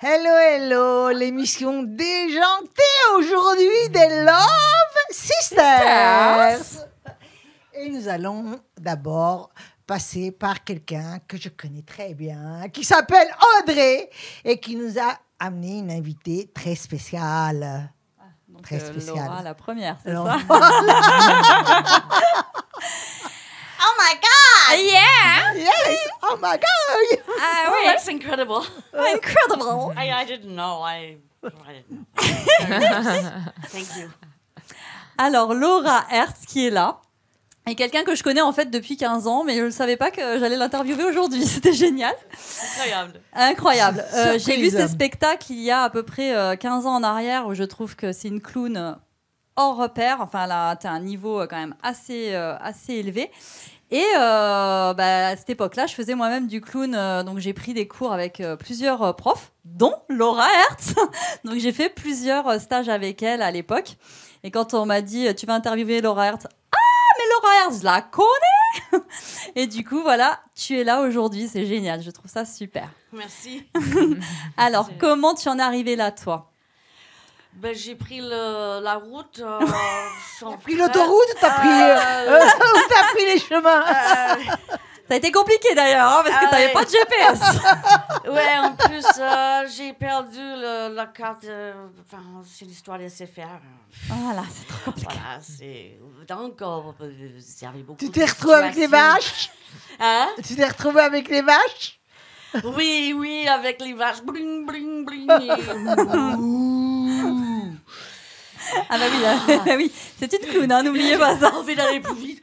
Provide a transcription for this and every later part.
Hello, hello, l'émission déjantée aujourd'hui des Love Sisters. Et nous allons d'abord passer par quelqu'un que je connais très bien, qui s'appelle Audrey et qui nous a amené une invitée très spéciale. Donc, Très spéciale. Laura, la première, c'est Alors, ça? Oh my God! Yeah! Yes! Oh my God! Ah Oh, oui! that's incredible. Incredible! I didn't know. I didn't know. Thank you. Alors, Laura Hertz, qui est là, est quelqu'un que je connais en fait depuis 15 ans, mais je ne savais pas que j'allais l'interviewer aujourd'hui. C'était génial. Incroyable. Incroyable. Surprise. J'ai vu ses spectacles il y a à peu près 15 ans en arrière, où je trouve que c'est une clown hors repère. Enfin, elle a atteint un niveau quand même assez élevé. Et à cette époque-là, je faisais moi-même du clown, donc j'ai pris des cours avec plusieurs profs, dont Laura Hertz. Donc j'ai fait plusieurs stages avec elle à l'époque. Et quand on m'a dit « Tu vas interviewer Laura Hertz », « Ah, mais Laura Hertz, je la connais !» Et du coup, voilà, tu es là aujourd'hui, c'est génial, je trouve ça super. Merci. Alors, comment tu en es arrivée là, toi? Ben, j'ai pris la route. T'as pris l'autoroute ou t'as pris les chemins? Ça a été compliqué d'ailleurs, hein, parce que tu n'avais pas de GPS. Ouais, en plus, j'ai perdu la carte. Enfin, c'est l'histoire des SFR. Voilà, c'est trop compliqué. Voilà, c'est. Donc, il y avait beaucoup Tu de t'es retrouvée avec les situations. vaches? Hein? Tu t'es retrouvée avec les vaches? Oui, avec les vaches. Bling, bling, bling. Ah bah oui, oui. C'est une clown, hein, n'oubliez pas ça. J'ai envie d'aller plus vite.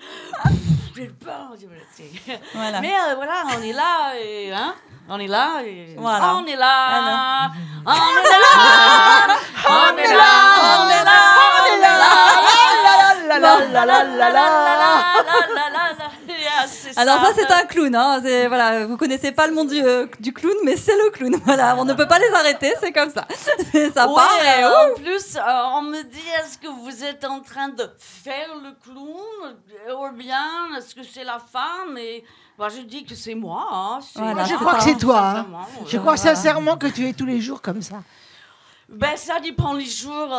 J'ai peur. Voilà. Mais voilà, on est là. Et, hein? On est là. Et... Voilà. On est là. Alors. On est là. On est là. On est là. On est là. La la la la la. Alors ça, c'est un clown. Hein. Voilà, vous connaissez pas le monde du clown, mais c'est le clown. Voilà, on ne peut pas les arrêter, c'est comme ça. Ça Ouais, part et en plus, on me dit, est-ce que vous êtes en train de faire le clown ou bien est-ce que c'est la femme? Et bah, je dis que c'est moi. Hein. Voilà, Je c'est crois pas- que c'est toi. Hein. Simplement, Je crois sincèrement que tu es tous les jours comme ça. Ben, ça dépend les jours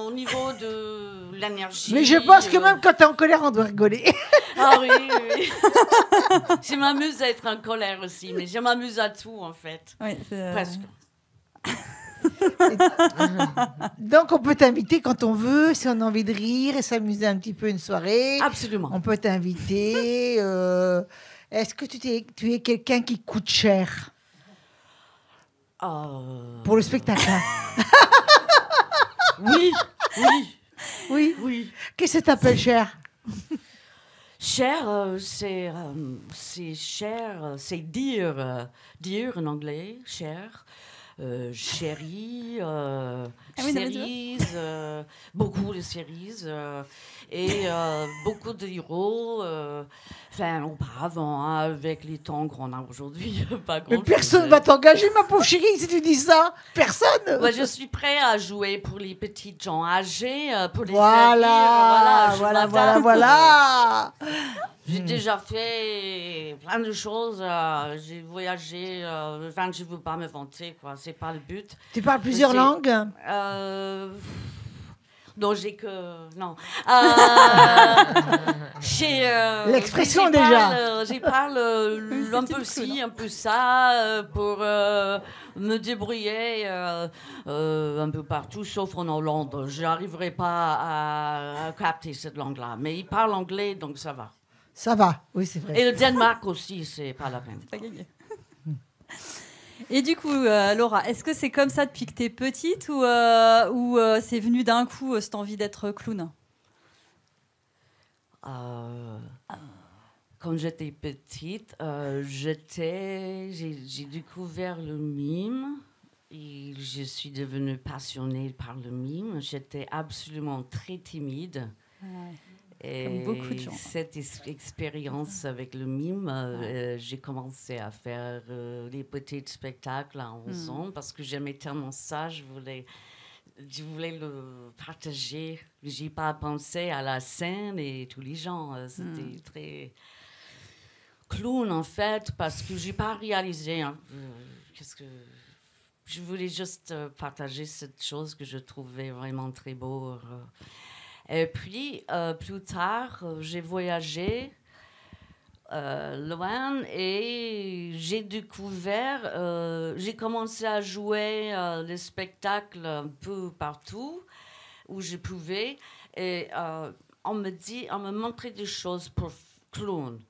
au niveau de l'énergie. Mais je pense que même quand tu es en colère, on doit rigoler. Ah oui, oui. Je m'amuse à être en colère aussi, mais je m'amuse à tout en fait. Oui, c'est- Presque. Donc, on peut t'inviter quand on veut, si on a envie de rire et s'amuser un petit peu une soirée. Absolument. On peut t'inviter. Est-ce que tu es quelqu'un qui coûte cher pour le spectacle? Hein? Oui, oui, Oui. oui. Qu'est-ce que t'appelles cher? Cher, c'est cher, c'est dear, dear en anglais, cher. Chérie, oui, non, mais tu séries, beaucoup de séries et beaucoup de héros. Enfin, auparavant, hein, avec les temps qu'on a aujourd'hui, pas grand Mais personne va t'engager, ma pauvre chérie, si tu dis ça. Personne. Ouais, je suis prêt à jouer pour les petites gens âgés, pour les Voilà, je voilà, m'adapte. voilà. J'ai déjà fait plein de choses. J'ai voyagé. Enfin, je ne veux pas me vanter, quoi. C'est pas le but. Tu parles plusieurs C'est- langues? Non, j'ai que... Non. L'expression, déjà. J'y parle un peu ci, un peu ça, pour me débrouiller un peu partout, sauf en Hollande. Je n'arriverai pas à capter cette langue-là. Mais ils parlent anglais, donc ça va. Ça va, oui, c'est vrai. Et le Danemark aussi, c'est pas la peine. pas gagné. Et du coup, Laura, est-ce que c'est comme ça depuis que t'es petite ou c'est venu d'un coup cette envie d'être clown? Quand j'étais petite, j'ai découvert le mime et je suis devenue passionnée par le mime. J'étais absolument très timide. Ouais. Et Comme beaucoup de gens. cette expérience avec le mime, j'ai commencé à faire des petits spectacles à 11 ans parce que j'aimais tellement ça, je voulais le partager. Je n'ai pas pensé à la scène et tous les gens. C'était très clown en fait parce que je n'ai pas réalisé qu'est-ce que je voulais juste partager cette chose que je trouvais vraiment très beau. Et puis, plus tard, j'ai voyagé loin et j'ai découvert, j'ai commencé à jouer les spectacles un peu partout où je pouvais. Et on me montrait des choses pour clown.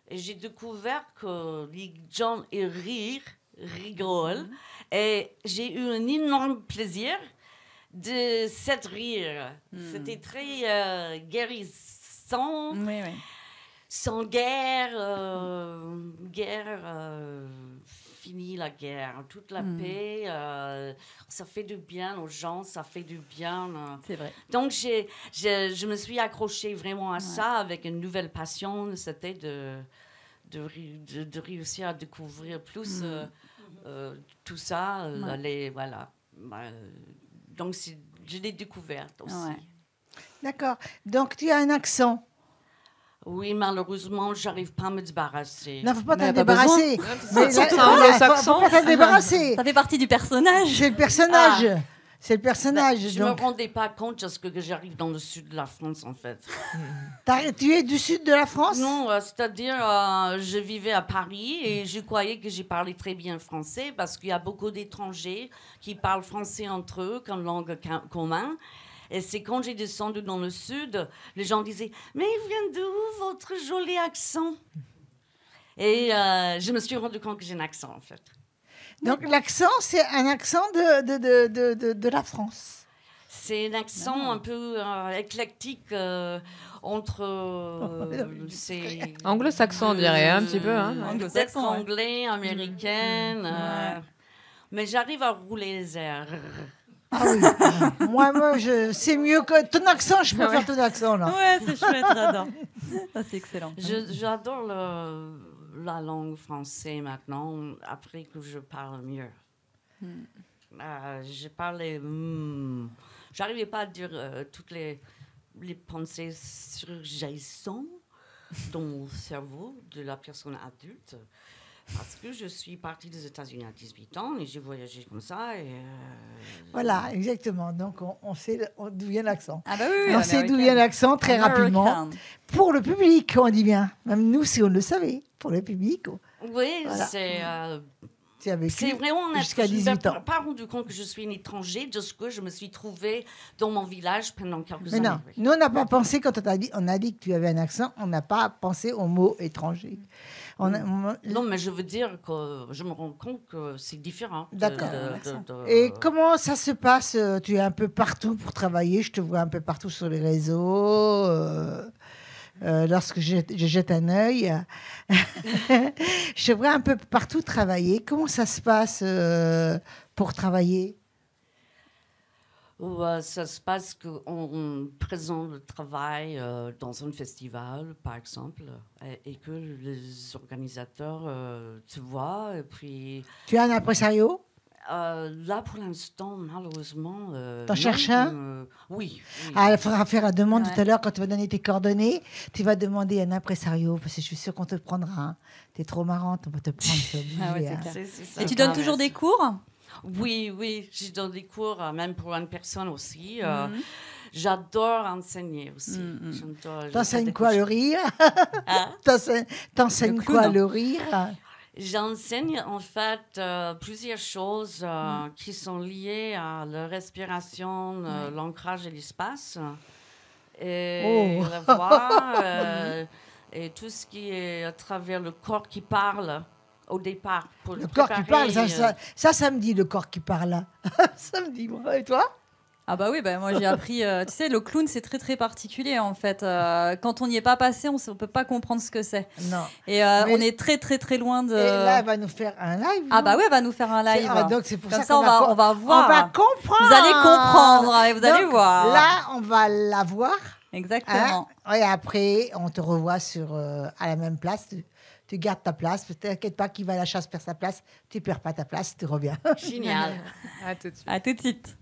Et j'ai découvert que les gens rigolent. Et j'ai eu un énorme plaisir de cette rire. C'était très guérissant. Oui. Sans guerre, fini la guerre, toute la paix, ça fait du bien aux gens, ça fait du bien. C'est vrai. Donc, je me suis accrochée vraiment à ça avec une nouvelle passion, c'était de réussir à découvrir plus tout ça. Voilà. Donc, je l'ai découverte aussi. Ouais. D'accord. Donc, tu as un accent. Oui, malheureusement, j'arrive pas à me débarrasser. Non, faut pas Mais t'en pas besoin. débarrasser. C'est un anglo-saxon. Faut pas t'en débarrasser. Ça fait partie du personnage. C'est le personnage. C'est le personnage. Je ne me donc. rendais pas compte parce que j'arrive dans le sud de la France, en fait. Tu es du sud de la France? Non, c'est-à-dire, je vivais à Paris et je croyais que j'ai parlé très bien français parce qu'il y a beaucoup d'étrangers qui parlent français entre eux comme langue commune. Et c'est quand j'ai descendu dans le sud, les gens disaient « Mais il vient d'où votre joli accent ?» Et je me suis rendu compte que j'ai un accent, en fait. Donc l'accent, c'est un accent de la France. C'est un accent un peu éclectique entre... c'est Anglo-saxon, on dirait, un petit peu. Hein. peut-être anglais, américaine. Mais j'arrive à rouler les airs. Ah oui. moi, c'est mieux que ton accent. Je préfère ton accent, là. Ouais, c'est chouette, j'adore. Ça, c'est excellent. J'adore la langue française maintenant, après que je parle mieux. Je parlais... j'arrivais pas à dire toutes les pensées surgissantes dans mon cerveau de la personne adulte. Parce que je suis partie des États-Unis à 18 ans et j'ai voyagé comme ça. Et Voilà, exactement. Donc, on sait d'où vient l'accent. Ah bah oui, On sait d'où vient l'accent très rapidement. Pour le public, on dit bien. Même nous, si on le savait. Pour le public. Oui, voilà. C'est vraiment jusqu'à 18 ans. Je ne me suis pas rendu compte que je suis une étrangère parce que je me suis trouvée dans mon village pendant quelques années. Non, nous, on n'a pas pensé, quand on a dit que tu avais un accent, on n'a pas pensé au mot étranger. Non, mais je veux dire que je me rends compte que c'est différent. D'accord. Et comment ça se passe? Tu es un peu partout pour travailler. Je te vois un peu partout sur les réseaux. Lorsque je jette un œil, je te vois un peu partout travailler. Comment ça se passe pour travailler? Ça se passe qu'on présente le travail dans un festival, par exemple, et que les organisateurs te voient. Et puis, tu as un impresario? Là, pour l'instant, malheureusement... T'en cherches un? Oui. Ah, il faudra faire la demande tout à l'heure quand tu vas donner tes coordonnées. Tu vas demander un impresario parce que je suis sûre qu'on te prendra. Hein. Tu es trop marrante, on va te prendre. C'est ça. Et tu donnes toujours des cours? Oui, je donne des cours, même pour une personne aussi. J'adore enseigner aussi. T'enseignes quoi, le rire? T'enseignes quoi, le rire? J'enseigne en fait plusieurs choses qui sont liées à la respiration, l'ancrage et l'espace, et la voix, et tout ce qui est à travers le corps qui parle. Au départ, pour le corps qui parle, ça me dit le corps qui parle. Ça me dit, moi. Et toi? Ah bah oui, moi j'ai appris, tu sais, le clown c'est très très particulier en fait. Quand on n'y est pas passé, on ne peut pas comprendre ce que c'est. Non. Et on est très très très loin de... Et là, elle va nous faire un live. Ah bah oui, elle va nous faire un live. Donc c'est pour comme ça on va voir. On va comprendre. Vous allez comprendre et vous allez voir. Là, on va la voir. Exactement. Hein, et après, on te revoit à la même place. Tu gardes ta place. Ne t'inquiète pas, qui va à la chasse perd sa place. Tu ne perds pas ta place, tu reviens. Génial. À tout de suite. À tout de suite.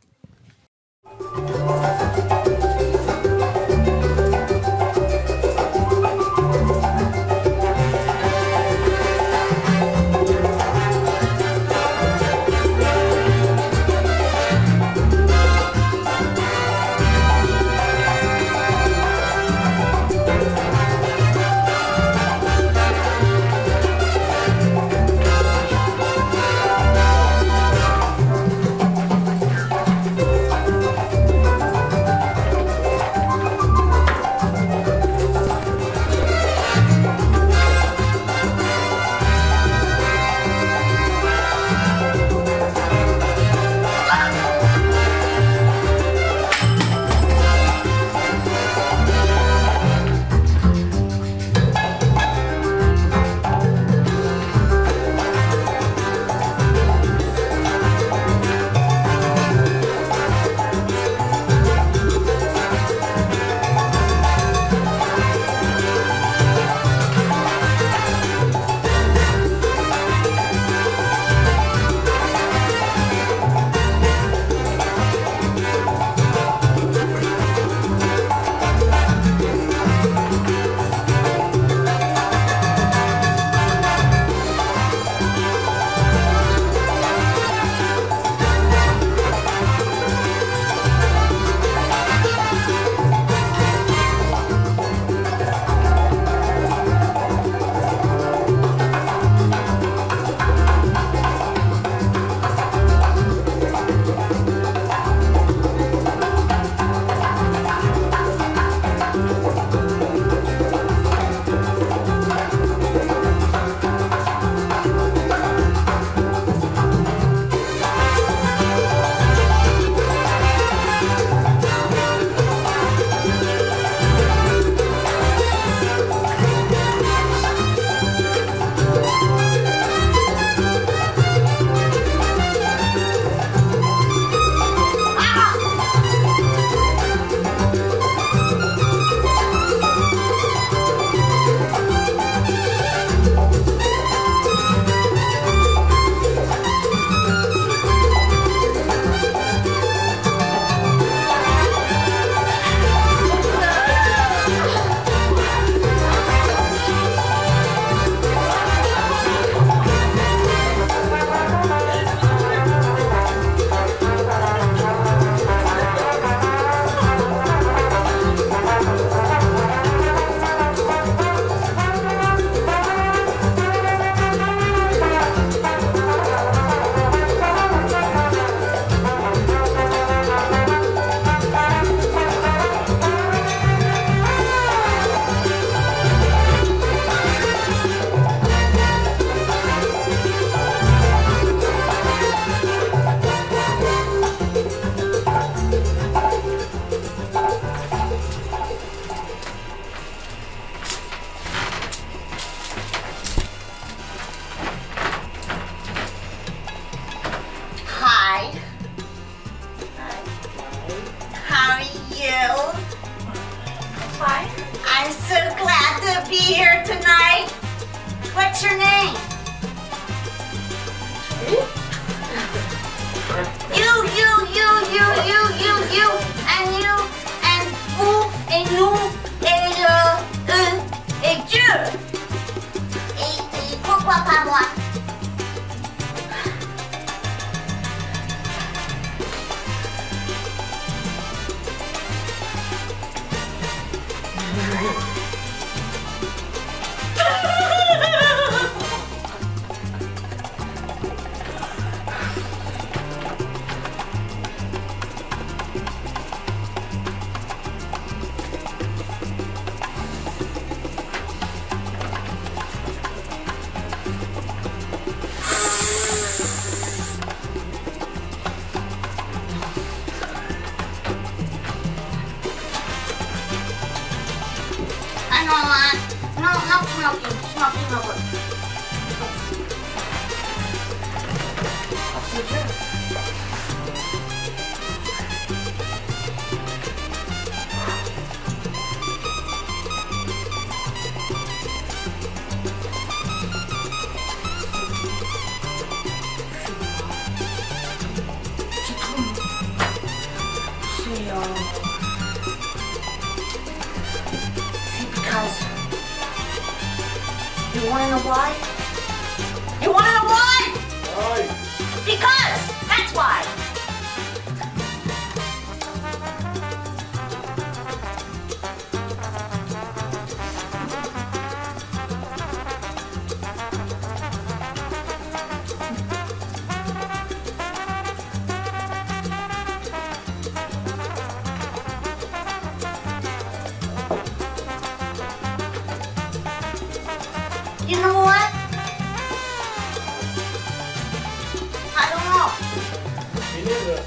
be here tonight. What's your name? You, and vous, et nous, et Dieu. Et pourquoi pas moi? You wanna know why? You wanna know why? Why? Because! That's why! You know what? I don't know. Me neither.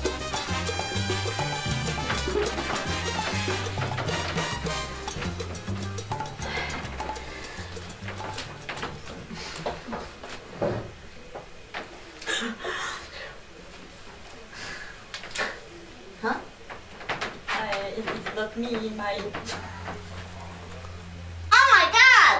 Huh? It's not me, my... Oh my God!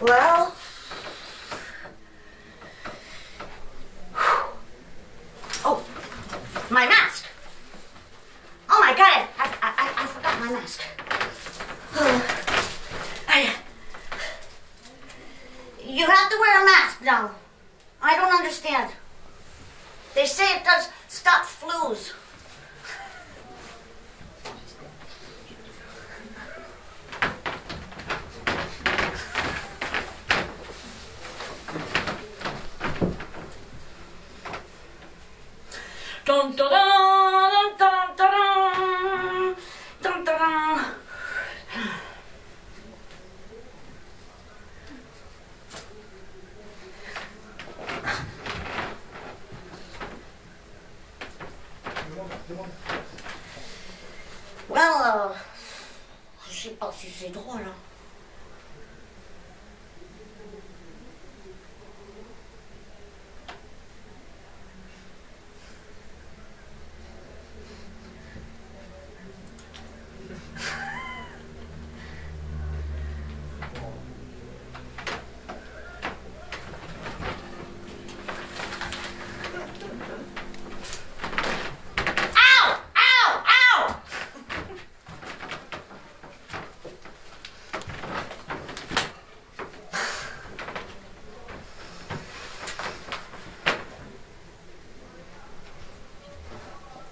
Well, oh, my mask. Oh my God, I forgot my mask. You have to wear a mask now. I don't understand. They say it does stop flus. Dun, dun, dun, dun, dun, dun, dun, dun. Well, je sais pas si c'est drôle. Hein.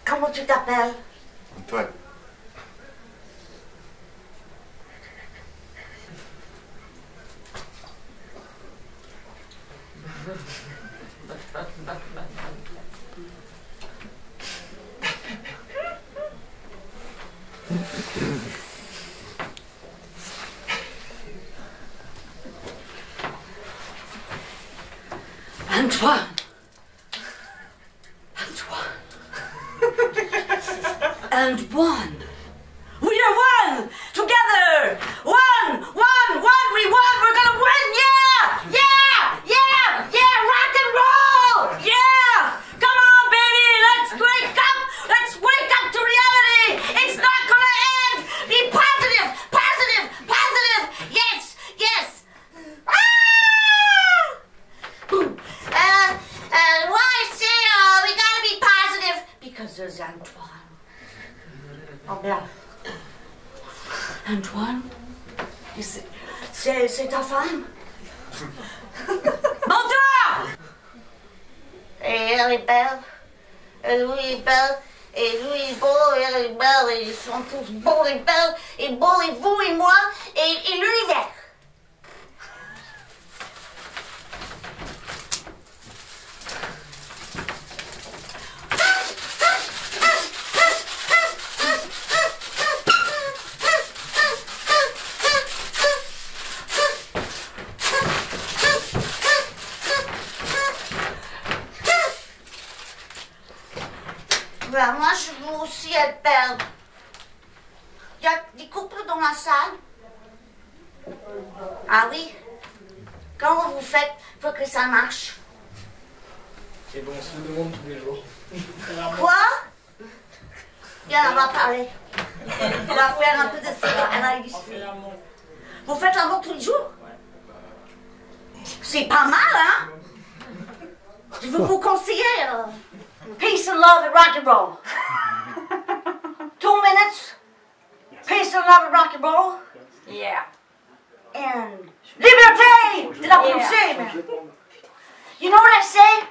Comment tu t'appelles? Antoine. Antoine. Antoine. We are one! Together! One! We won! We're gonna win! Yeah! Rock and roll! Yeah! Come on, baby! Let's wake up! Let's wake up to reality! It's not gonna end! Be positive! Yes! Ah! And why I say we gotta be positive? Because there's Antoine. Oh, merde. Antoine, c'est ta femme? Menteur! Et elle est belle. Et lui est belle. Et lui est beau, et elle est belle. Et ils sont tous beaux et belles. Et beaux et vous et moi. Et l'univers. Moi, je veux aussi être belle. Il y a des couples dans la salle? Ah oui? Comment vous faites pour que ça marche? Et bon, on se le demande tous les jours. Quoi? Viens, on va parler. On va faire un peu de ça. Vous faites l'amour tous les jours? C'est pas mal, hein? Je veux vous conseiller. Peace and love and rock and roll. 2 minutes. Peace and love and rock and roll. Yeah. And liberté de la pensée. You know what I say?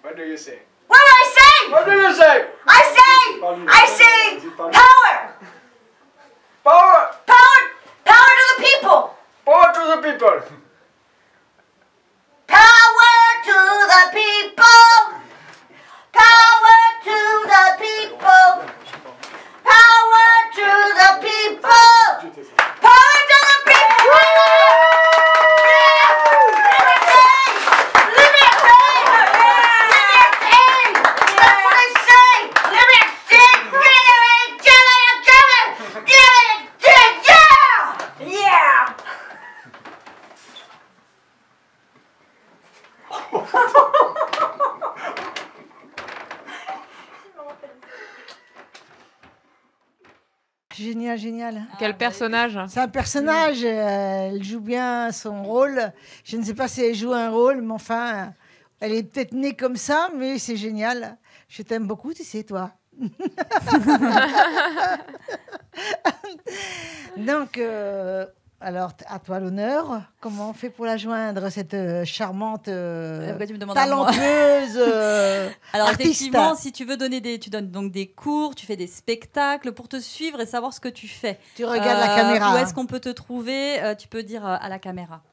What do you say? What do I say? What do you say? I say power. Power! Power to the people. Power to the people! Power to the people. Power to the people. Power to the people. Power to the people. Liberté. That's what I say. Liberté. Yeah. Génial. Quel personnage? C'est un personnage, elle joue bien son rôle. Je ne sais pas si elle joue un rôle, mais enfin, elle est peut-être née comme ça, mais c'est génial. Je t'aime beaucoup, tu sais, toi. Donc, alors, à toi l'honneur. Comment on fait pour la joindre, cette charmante, Pourquoi tu me demandes à moi talentueuse Alors artiste. effectivement, si tu veux tu donnes donc des cours, tu fais des spectacles pour te suivre et savoir ce que tu fais. Tu regardes la caméra. Où est-ce qu'on peut te trouver? Tu peux dire à la caméra.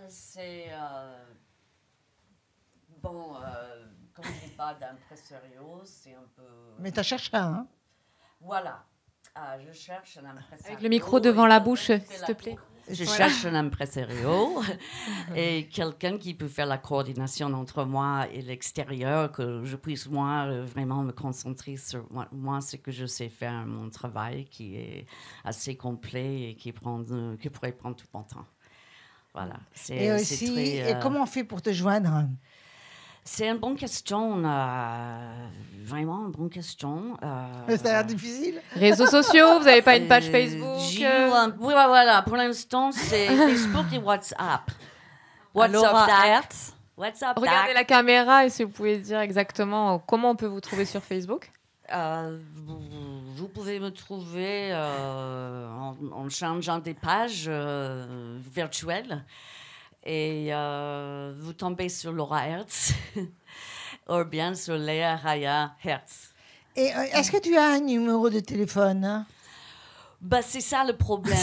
C'est bon, comme je n'ai pas d'impresario, c'est un peu. Mais t'as cherché un, hein? Voilà. Je cherche un impresario. Avec le micro devant la bouche, s'il te plaît. Je cherche un impresario et quelqu'un qui peut faire la coordination entre moi et l'extérieur, que je puisse, moi, vraiment me concentrer sur moi, ce que je sais faire, mon travail qui est assez complet et qui pourrait prendre tout mon temps. Voilà. Et aussi, et comment on fait pour te joindre? C'est une bonne question, vraiment une bonne question. Ça a l'air difficile. Réseaux sociaux, vous n'avez pas une page Facebook? Oui, voilà, pour l'instant, c'est Facebook et WhatsApp. Laura Hertz. WhatsApp. Regardez la caméra et si vous pouvez dire exactement comment on peut vous trouver sur Facebook. Vous pouvez me trouver en changeant des pages virtuelles. Et vous tombez sur Laura Hertz ou bien sur Léa Raya Hertz. Et est-ce que tu as un numéro de téléphone? Bah, c'est ça le problème.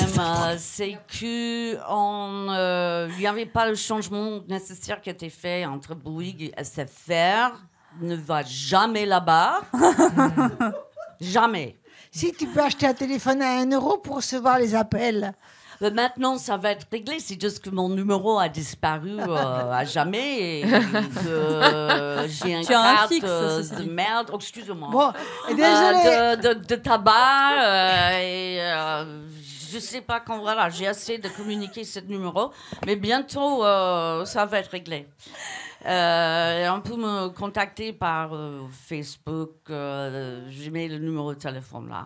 C'est qu'il n'y avait pas le changement nécessaire qui a été fait entre Bouygues et SFR. Ne va jamais là-bas. Jamais. Si tu peux acheter un téléphone à 1 euro pour recevoir les appels. Maintenant, ça va être réglé. C'est juste que mon numéro a disparu à jamais et que j'ai un carte fixe, de merde. Oh, excuse-moi. Bon, désolé. De tabac et je sais pas quand. Voilà, j'ai essayé de communiquer ce numéro, mais bientôt ça va être réglé. On peut me contacter par Facebook. Je mets le numéro de téléphone là.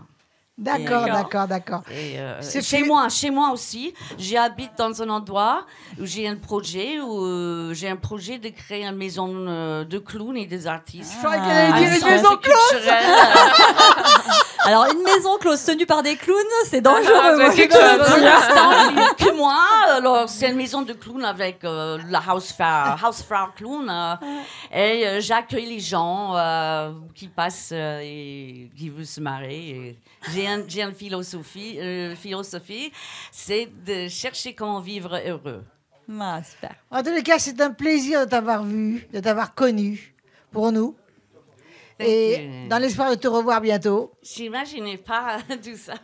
D'accord. Et, C'est chez moi aussi, j'habite dans un endroit où j'ai un projet de créer une maison de clowns et des artistes. Je croyais qu'elle allait dire une maison close. Alors, une maison close tenue par des clowns, c'est dangereux. c'est quelque chose. Pour l'instant, il n'y a que moi. Alors, c'est une maison de clowns avec la Hausfrau Clown. Et j'accueille les gens qui passent et qui veulent se marrer. Et j'ai une philosophie, c'est de chercher comment vivre heureux. Ah, super. En tous les cas, c'est un plaisir de t'avoir vu, de t'avoir connu pour nous. Et dans l'espoir de te revoir bientôt. J'imaginais pas tout ça.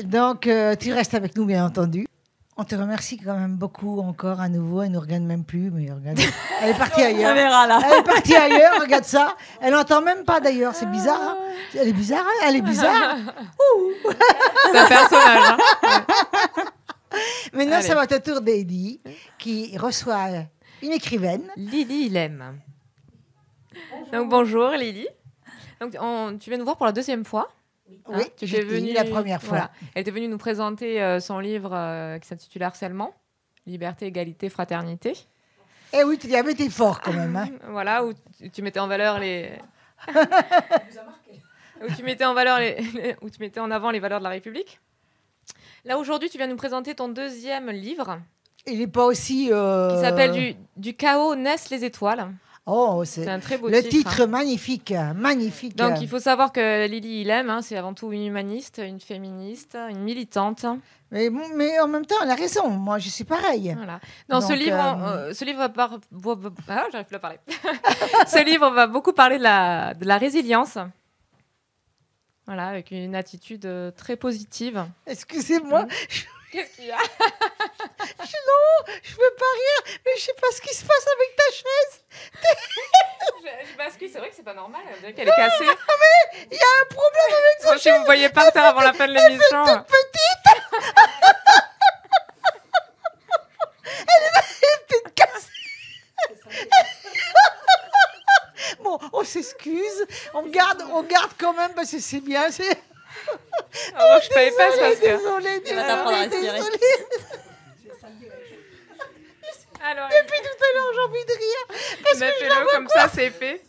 Donc, tu restes avec nous, bien entendu. On te remercie quand même beaucoup encore à nouveau. Elle ne nous regarde même plus, mais regarde. Elle est partie ailleurs. verra, là. Elle est partie ailleurs, regarde ça. Elle n'entend même pas d'ailleurs, c'est bizarre. Hein, elle est bizarre, hein, elle est bizarre. C'est un personnage. Hein. Maintenant, Allez. ça va être au tour d'Eddie, qui reçoit une écrivaine. Lily Ilem. Donc bonjour Lily. Donc tu viens nous voir pour la deuxième fois. Oui, tu j'étais es venue la première fois. Voilà. Elle était venue nous présenter son livre qui s'intitule Harcèlement, Liberté, Égalité, Fraternité. Eh oui, tu avais été fort quand même. Hein. Voilà, où tu mettais en valeur les... où tu mettais en valeur où tu mettais en avant les valeurs de la République. Là, aujourd'hui, tu viens nous présenter ton deuxième livre Il n'est pas aussi... qui s'appelle du chaos naissent les étoiles. Oh, C'est un très beau le titre. titre magnifique, magnifique. Donc, il faut savoir que Lily Ilem, c'est avant tout une humaniste, une féministe, une militante. Mais en même temps, elle a raison. Moi, je suis pareille. Voilà. Dans Donc, ce livre va j'arrive plus à parler. Ce livre va beaucoup parler de la résilience. Voilà, avec une attitude très positive. Excusez-moi, Qu'est-ce qu'il y a? je veux pas rire, mais je sais pas ce qui se passe avec ta chaise. Je bascule, c'est vrai que c'est pas normal. On dirait qu'elle est cassée. Il y a un problème avec Moi, si vous me voyez par terre avant la fin de l'émission. petite cassée. Bon, on s'excuse, on garde quand même parce que c'est bien. Moi, je savais pas parce que. Désolée, Elle va t'apprendre à respirer. Alors, Depuis tout à l'heure, j'ai envie de rire. Parce que je la fais-le vois comme ça, c'est fait.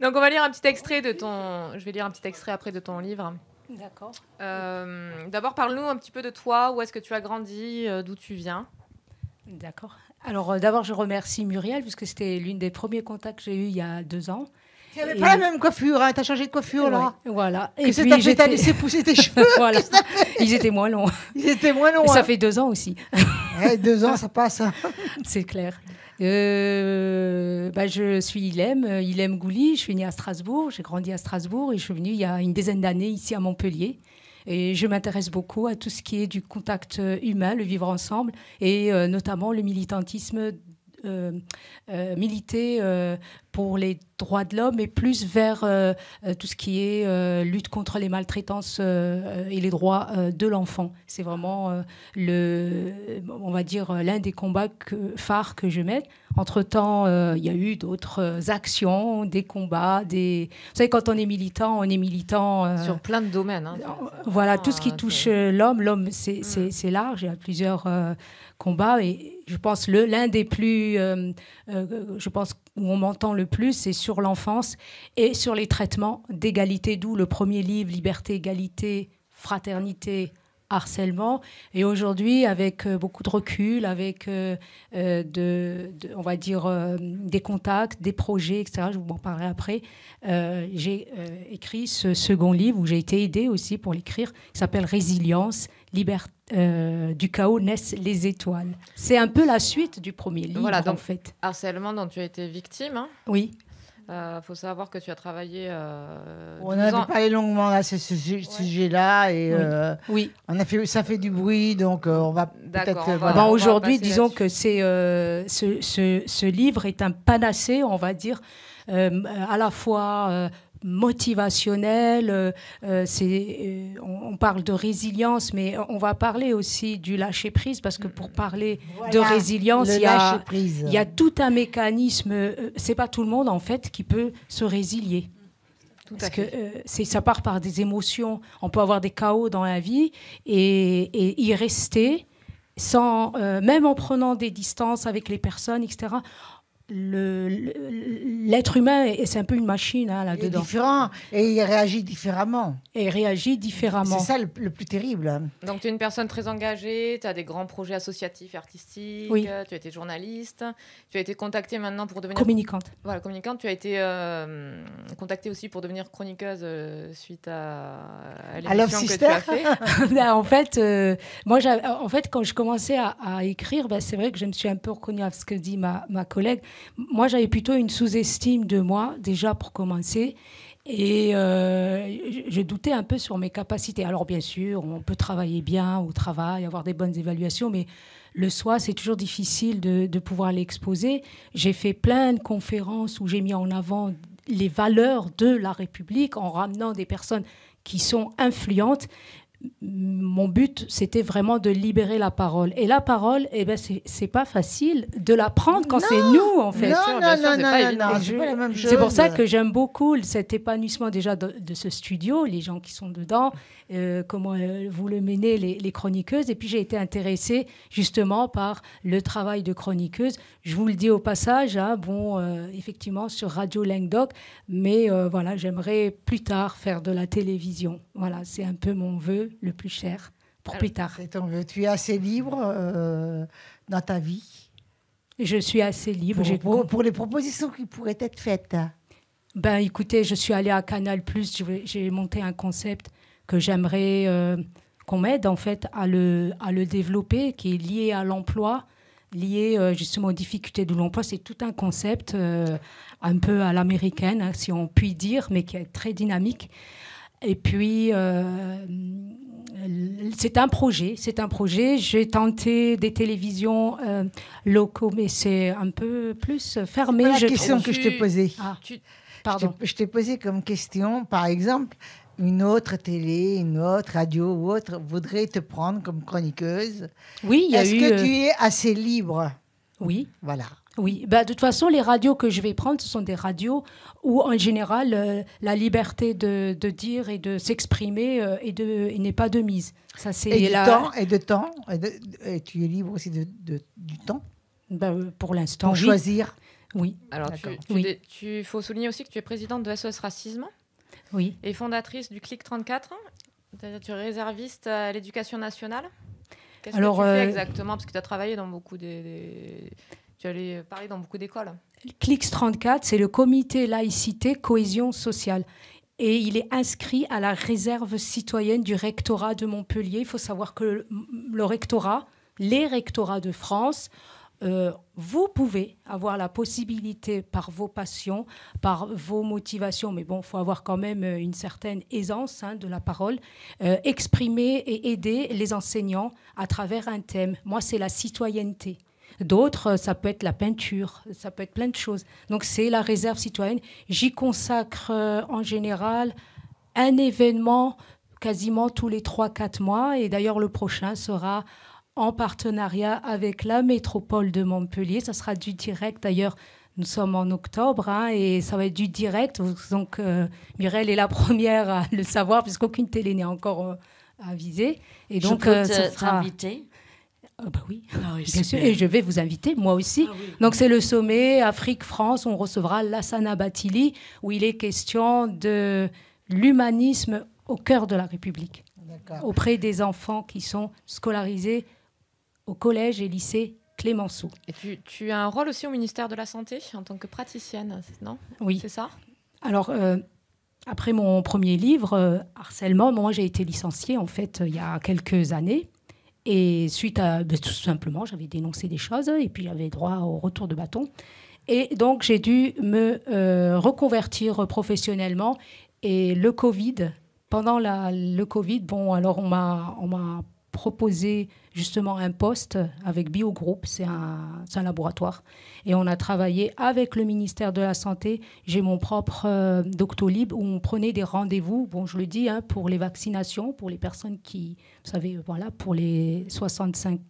Donc, on va lire un petit extrait de ton. Je vais lire un petit extrait après de ton livre. D'accord. D'abord, parle-nous un petit peu de toi. Où est-ce que tu as grandi? D'où tu viens? D'accord. Alors, d'abord, je remercie Muriel, puisque c'était l'une des premiers contacts que j'ai eus il y a 2 ans. Tu n'avais pas la même coiffure, hein. Tu as changé de coiffure là. Ouais, voilà. Et puis, t'as laissé pousser tes cheveux. Voilà. Ils étaient moins longs. Ils étaient moins longs. Ça hein. fait 2 ans aussi. Ouais, 2 ans, ça passe. Hein. C'est clair. Je suis Ilem Gouli. Je suis née à Strasbourg. J'ai grandi à Strasbourg et je suis venue il y a une dizaine d'années ici à Montpellier. Et je m'intéresse beaucoup à tout ce qui est du contact humain, le vivre ensemble, et notamment le militantisme, militer pour les droits de l'homme et plus vers tout ce qui est lutte contre les maltraitances et les droits de l'enfant. C'est vraiment on va dire, l'un des combats phares que je mène. Entre-temps, il y a eu d'autres actions, des combats, Vous savez, quand on est militant... Sur plein de domaines. Hein. Voilà, tout ce qui touche l'homme. L'homme, c'est large. Il y a plusieurs combats. Et je pense l'un des plus... je pense où on m'entend le plus, c'est sur l'enfance et sur les traitements d'égalité. D'où le premier livre, Liberté, Égalité, Fraternité, Harcèlement. Et aujourd'hui, avec beaucoup de recul, avec on va dire des contacts, des projets, etc., je vous en parlerai après, j'ai écrit ce second livre où j'ai été aidée aussi pour l'écrire, qui s'appelle Résilience, du chaos naissent les étoiles. C'est un peu la suite du premier livre, Voilà, donc, en fait. Harcèlement dont tu as été victime. Hein. Oui. Faut savoir que tu as travaillé. On 12 avait ans. parlé longuement à ce sujet-là et Oui. ça fait du bruit, donc on va D'accord, peut-être. on va- voilà. Bon, on aujourd'hui, passer disons là-dessus. que ce livre est un panacée, on va dire, à la fois motivationnel. On parle de résilience, mais on va parler aussi du lâcher prise, parce que pour parler de Voilà, résilience, le il y a lâcher-prise. il y a tout un mécanisme. C'est pas tout le monde en fait qui peut se résilier. Tout à Parce que fait. ça part par des émotions. On peut avoir des chaos dans la vie et y rester sans, même en prenant des distances avec les personnes, etc. L'être humain, c'est un peu une machine Il est là-dedans. différent et il réagit différemment. Et il réagit différemment. C'est ça le plus terrible. Hein. Donc, tu es une personne très engagée, tu as des grands projets associatifs et artistiques, Oui. tu as été journaliste, tu as été contactée maintenant pour devenir Communicante. voilà, communicante, tu as été contactée aussi pour devenir chroniqueuse suite à Love l'émission que tu Sister. as fait. Ben, en fait, quand je commençais à écrire, ben, c'est vrai que je me suis un peu reconnue à ce que dit ma collègue. Moi, j'avais plutôt une sous-estime de moi, déjà pour commencer. Et je doutais un peu sur mes capacités. Alors, bien sûr, on peut travailler bien au travail, avoir des bonnes évaluations, mais le soi, c'est toujours difficile de pouvoir l'exposer. J'ai fait plein de conférences où j'ai mis en avant les valeurs de la République en ramenant des personnes qui sont influentes. Mon but, c'était vraiment de libérer la parole. Et la parole, eh ben, c'est pas facile de la prendre quand c'est nous, en fait. Non, sûr, non, bien sûr, non, c'est non, pas non, évident. non, c'est pas la même chose. C'est pour ça que j'aime beaucoup cet épanouissement déjà de ce studio, les gens qui sont dedans, comment vous le menez, les chroniqueuses. Et puis j'ai été intéressée justement par le travail de chroniqueuse. Je vous le dis au passage, hein, effectivement sur Radio Languedoc, mais voilà, j'aimerais plus tard faire de la télévision. Voilà, c'est un peu mon vœu le plus cher pour plus tard. C'est ton vœu. Tu es assez libre dans ta vie Je suis assez libre. pour les propositions qui pourraient être faites. Ben, écoutez, je suis allée à Canal+, j'ai monté un concept que j'aimerais qu'on m'aide en fait à le développer, qui est lié à l'emploi, lié justement aux difficultés de l'emploi. C'est tout un concept un peu à l'américaine, hein, si on peut dire, mais qui est très dynamique. Et puis, c'est un projet. J'ai tenté des télévisions locaux, mais c'est un peu plus fermé. C'est je la question trouve. que je t'ai posée. Ah, Tu- pardon. Je t'ai posé comme question, par exemple, une autre télé, une autre radio ou autre voudrait te prendre comme chroniqueuse. Oui, il y a Est-ce eu. que tu es assez libre? Oui. Voilà. Oui, bah, de toute façon, les radios que je vais prendre, ce sont des radios où, en général, la liberté de dire et de s'exprimer n'est pas de mise. Ça, c'est Et de temps. Et tu es libre aussi du temps Bah, pour l'instant, pour oui. choisir. Oui, Alors, D'accord. Oui. tu faut souligner aussi que tu es présidente de SOS Racisme oui. et fondatrice du Clic 34. C'est-à-dire que tu es réserviste à l'éducation nationale. Qu'est-ce Alors, que tu fais exactement? Parce que tu as travaillé dans beaucoup tu allais parler dans beaucoup d'écoles. Clix 34, c'est le comité laïcité cohésion sociale. Et il est inscrit à la réserve citoyenne du rectorat de Montpellier. Il faut savoir que le rectorat, les rectorats de France, vous pouvez avoir la possibilité, par vos passions, par vos motivations, mais bon, il faut avoir quand même une certaine aisance de la parole, exprimer et aider les enseignants à travers un thème. Moi, c'est la citoyenneté. D'autres, ça peut être la peinture, ça peut être plein de choses. Donc, c'est la réserve citoyenne. J'y consacre en général un événement quasiment tous les 3-4 mois. Et d'ailleurs, le prochain sera en partenariat avec la métropole de Montpellier. Ça sera du direct. D'ailleurs, nous sommes en octobre et ça va être du direct. Donc, Mireille est la première à le savoir puisqu'aucune télé n'est encore avisée. Et donc, je peux ça sera... t'inviter? Bah oui, Ah oui, bien sûr. super. Et je vais vous inviter, moi aussi. Ah oui. Donc, c'est le sommet Afrique-France. On recevra Lassana Bathily, où il est question de l'humanisme au cœur de la République, auprès des enfants qui sont scolarisés au collège et lycée Clémenceau. Et tu as un rôle aussi au ministère de la Santé en tant que praticienne, non? Oui. C'est ça? Alors, après mon premier livre, Harcèlement, moi, j'ai été licenciée, en fait, il y a quelques années. Et suite à... tout simplement, j'avais dénoncé des choses et puis j'avais droit au retour de bâton. Et donc, j'ai dû me reconvertir professionnellement. Et le Covid, pendant le Covid, bon, alors on m'a proposé justement un poste avec Biogroup, c'est un laboratoire. Et on a travaillé avec le ministère de la Santé. J'ai mon propre Doctolib où on prenait des rendez-vous, bon, je le dis, hein, pour les vaccinations, pour les personnes qui, vous savez, voilà, pour les 65,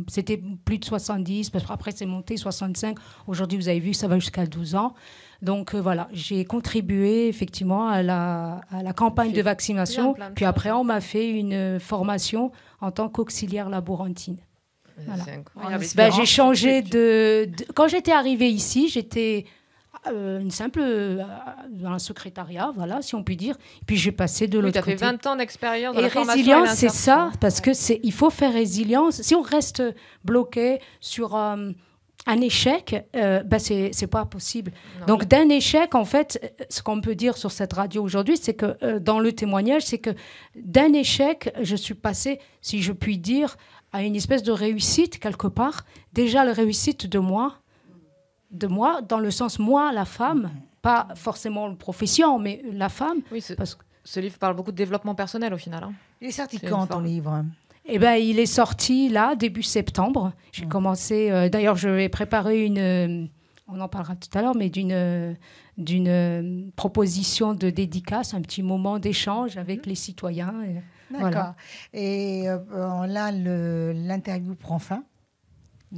c'était plus de 70, parce qu'après c'est monté 65. Aujourd'hui, vous avez vu, ça va jusqu'à 12 ans. Donc voilà, j'ai contribué effectivement à la campagne de vaccination. Puis après, on m'a fait une formation en tant qu'auxiliaire laborantine. Voilà. C'est incroyable. J'ai changé Quand j'étais arrivée ici, j'étais une simple dans un secrétariat, voilà, si on peut dire. Puis j'ai passé de l'autre côté. Tu as fait 20 ans d'expérience dans et la formation résilience, et c'est l'insertion. ça, parce que il faut faire résilience. Si on reste bloqué sur un échec, c'est pas possible. Non, Donc d'un échec, en fait, ce qu'on peut dire sur cette radio aujourd'hui, c'est que dans le témoignage, c'est que d'un échec, je suis passée, si je puis dire, à une espèce de réussite quelque part. Déjà la réussite de moi, dans le sens moi, la femme, pas forcément la profession, mais la femme. Oui, ce livre parle beaucoup de développement personnel au final. Hein. Il est sorti quand, ton livre? Eh ben, il est sorti là, début septembre. J'ai commencé... d'ailleurs, je vais préparer on en parlera tout à l'heure, mais d'une proposition de dédicace, un petit moment d'échange avec les citoyens. D'accord. Voilà. Et là, l'interview prend fin.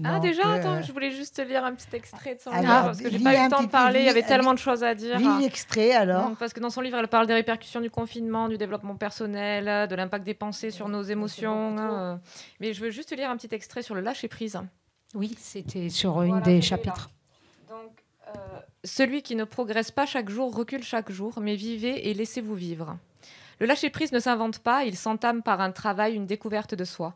Ah, Donc, déjà, attends, je voulais juste te lire un petit extrait de son alors, livre, parce que j'ai lis pas eu un le temps petit de parler, peu, il y avait lis- tellement de choses à dire. lis l'extrait, alors. Donc, parce que dans son livre, elle parle des répercussions du confinement, du développement personnel, de l'impact des pensées sur nos émotions. Mais je veux juste te lire un petit extrait sur le lâcher-prise. Oui, c'était sur une Voilà, des celui-là. chapitres. Donc, celui qui ne progresse pas chaque jour recule chaque jour, mais vivez et laissez-vous vivre. Le lâcher-prise ne s'invente pas, il s'entame par un travail, une découverte de soi.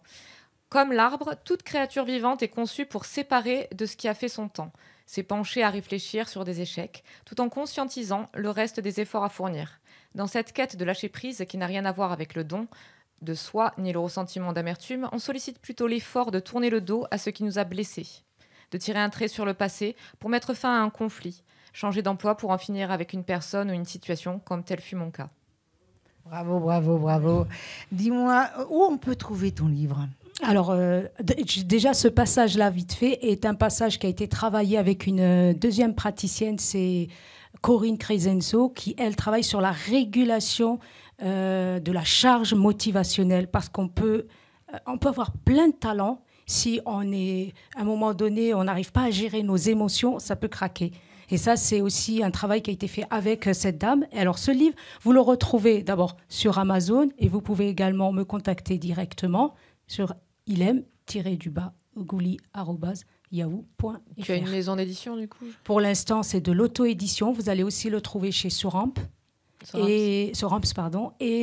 Comme l'arbre, toute créature vivante est conçue pour séparer de ce qui a fait son temps, s'épancher à réfléchir sur des échecs, tout en conscientisant le reste des efforts à fournir. Dans cette quête de lâcher-prise qui n'a rien à voir avec le don de soi ni le ressentiment d'amertume, on sollicite plutôt l'effort de tourner le dos à ce qui nous a blessés, de tirer un trait sur le passé pour mettre fin à un conflit, changer d'emploi pour en finir avec une personne ou une situation, comme tel fut mon cas. Bravo, bravo, bravo. Dis-moi, où on peut trouver ton livre? Alors, déjà, ce passage-là, vite fait, est un passage qui a été travaillé avec une deuxième praticienne, c'est Corinne Crescenzo, qui, elle, travaille sur la régulation de la charge motivationnelle, parce qu'on peut avoir plein de talents. Si on est, à un moment donné, on n'arrive pas à gérer nos émotions, ça peut craquer. Et ça, c'est aussi un travail qui a été fait avec cette dame. Et alors, ce livre, vous le retrouvez d'abord sur Amazon, et vous pouvez également me contacter directement sur ilem-gouli@yahoo.fr. Tu as une maison d'édition, du coup? Pour l'instant, c'est de l'auto-édition. Vous allez aussi le trouver chez Soramps. Et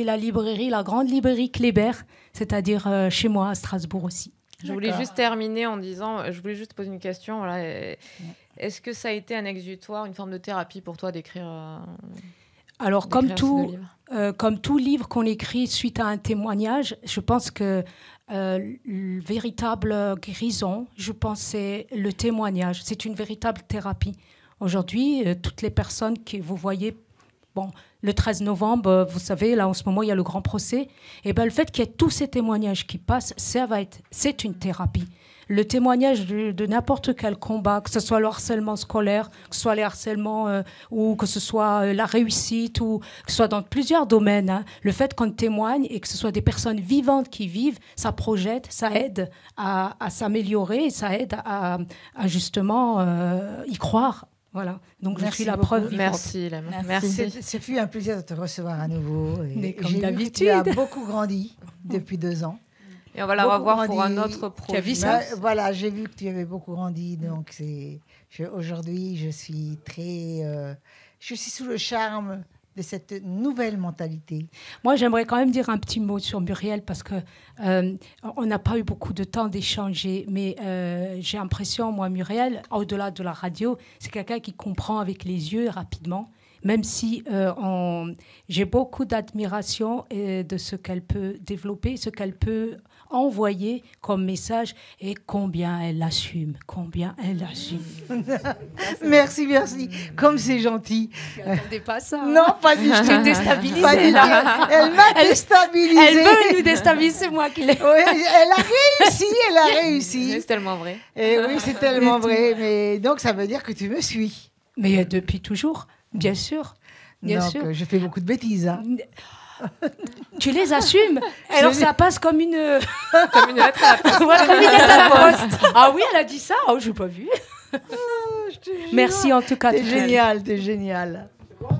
la librairie, la grande librairie Kléber, c'est-à-dire chez moi à Strasbourg aussi. Je voulais juste terminer en disant, je voulais juste poser une question. Voilà, est-ce que ça a été un exutoire, une forme de thérapie pour toi d'écrire? Alors, comme tout livre qu'on écrit suite à un témoignage, je pense que le véritable guérison, je pense, c'est le témoignage. C'est une véritable thérapie. Aujourd'hui, toutes les personnes que vous voyez, le 13 novembre, vous savez, là, en ce moment, il y a le grand procès. Et le fait qu'il y ait tous ces témoignages qui passent, c'est une thérapie. Le témoignage de n'importe quel combat, que ce soit le harcèlement scolaire, que ce soit les harcèlements ou que ce soit la réussite, ou que ce soit dans plusieurs domaines, hein, le fait qu'on témoigne et que ce soit des personnes vivantes qui vivent, ça projette, ça aide à s'améliorer, ça aide à justement y croire. Voilà, donc Merci je suis la beaucoup. preuve vivante. Merci, Ilem. Merci. Ce fut un plaisir de te recevoir à nouveau. Mais comme j'ai vu que d'habitude. tu as beaucoup grandi depuis 2 ans. Et on va la Beaucoup revoir pour grandi. un autre projet. Tu as vu ça? Voilà, j'ai vu que tu avais beaucoup grandi. Donc, aujourd'hui, je suis je suis sous le charme de cette nouvelle mentalité. Moi, j'aimerais quand même dire un petit mot sur Muriel parce que on n'a pas eu beaucoup de temps d'échanger, mais j'ai l'impression, moi, Muriel, au-delà de la radio, c'est quelqu'un qui comprend avec les yeux rapidement, même si j'ai beaucoup d'admiration de ce qu'elle peut développer, ce qu'elle peut envoyer comme message et combien elle l'assume, Merci, merci. Comme c'est gentil. Je n'attendais pas ça. Non, pas du tout. Je t'ai déstabilisée. Pas du tout. Elle m'a déstabilisée. Elle veut nous déstabiliser, c'est moi qui l'ai. Oui, elle a réussi. C'est tellement vrai. Et oui, c'est tellement vrai. Mais donc, ça veut dire que tu me suis. Mais depuis toujours, bien sûr. Bien donc, sûr. je fais beaucoup de bêtises. Hein. Tu les assumes. Alors ça passe comme une... Comme une lettre à la poste. Voilà, comme une lettre à la poste. Ah oui, elle a dit ça. Oh, je n'ai pas vu. Merci en tout cas. T'es génial, t'es génial.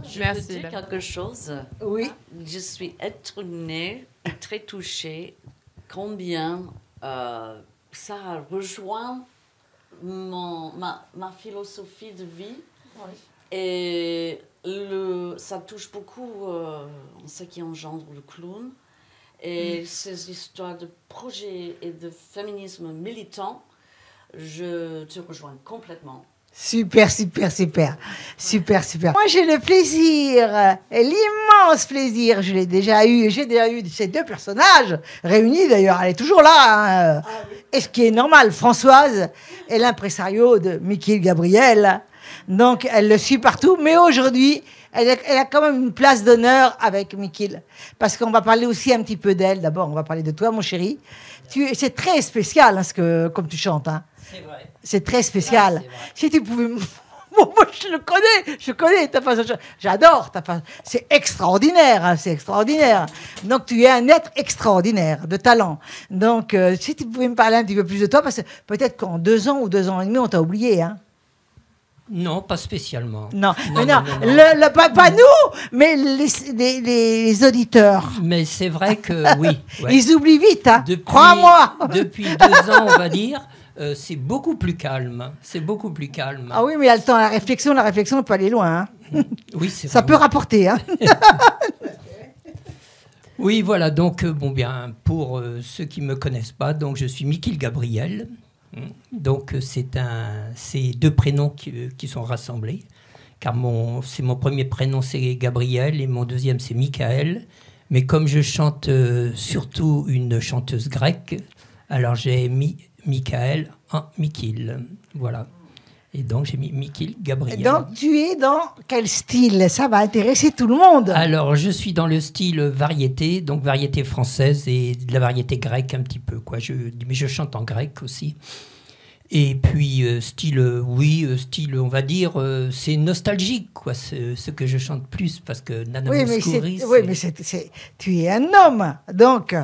Je Merci, peux dire quelque chose. Oui. Je suis étonnée et très touchée combien ça rejoint ma philosophie de vie. Oui. Et ça touche beaucoup ce qui engendre le clown. Et ces histoires de projets et de féminisme militant, je te rejoins complètement. Super, super, super. Super, super. Moi, j'ai le plaisir, l'immense plaisir, j'ai déjà eu ces deux personnages réunis, d'ailleurs, elle est toujours là. Hein. Et ce qui est normal, Françoise est l'impresario de Michiel Gabriel. Donc, elle le suit partout. Mais aujourd'hui, elle a quand même une place d'honneur avec Michiel. Parce qu'on va parler aussi un petit peu d'elle. D'abord, on va parler de toi, mon chéri. C'est très spécial, hein, comme tu chantes. Hein. C'est vrai. C'est très spécial. Ah, si tu pouvais... Moi, je connais ta façon. J'adore ta façon. C'est extraordinaire, hein, c'est extraordinaire. Donc, tu es un être extraordinaire, de talent. Donc, si tu pouvais me parler un petit peu plus de toi, parce que peut-être qu'en 2 ans ou 2 ans et demi, on t'a oublié, hein. Non, pas spécialement. Non, non. Pas nous, mais les auditeurs. Mais c'est vrai que oui. Ouais. Ils oublient vite, hein. Crois-moi. Depuis 2 ans, on va dire, c'est beaucoup plus calme. C'est beaucoup plus calme. Ah oui, mais il y a le temps, la réflexion peut aller loin. Hein. Oui, c'est ça vrai. peut rapporter. Hein. Oui, voilà. Donc, pour ceux qui ne me connaissent pas, donc je suis Michiel Gabriel. Donc, c'est 2 prénoms qui sont rassemblés. Car mon premier prénom, c'est Gabriel, et mon deuxième, c'est Michael. Mais comme je chante surtout une chanteuse grecque, alors j'ai mis Michael en Michiel. Voilà. Et donc, j'ai mis Michiel Gabriel. Donc, tu es dans quel style? Ça va intéresser tout le monde. Alors, je suis dans le style variété, donc variété française et de la variété grecque un petit peu, quoi. Mais je chante en grec aussi. Et puis, style, on va dire, c'est nostalgique, quoi, ce que je chante plus, parce que Nana Mouskouri... Oui, mais tu es un homme, donc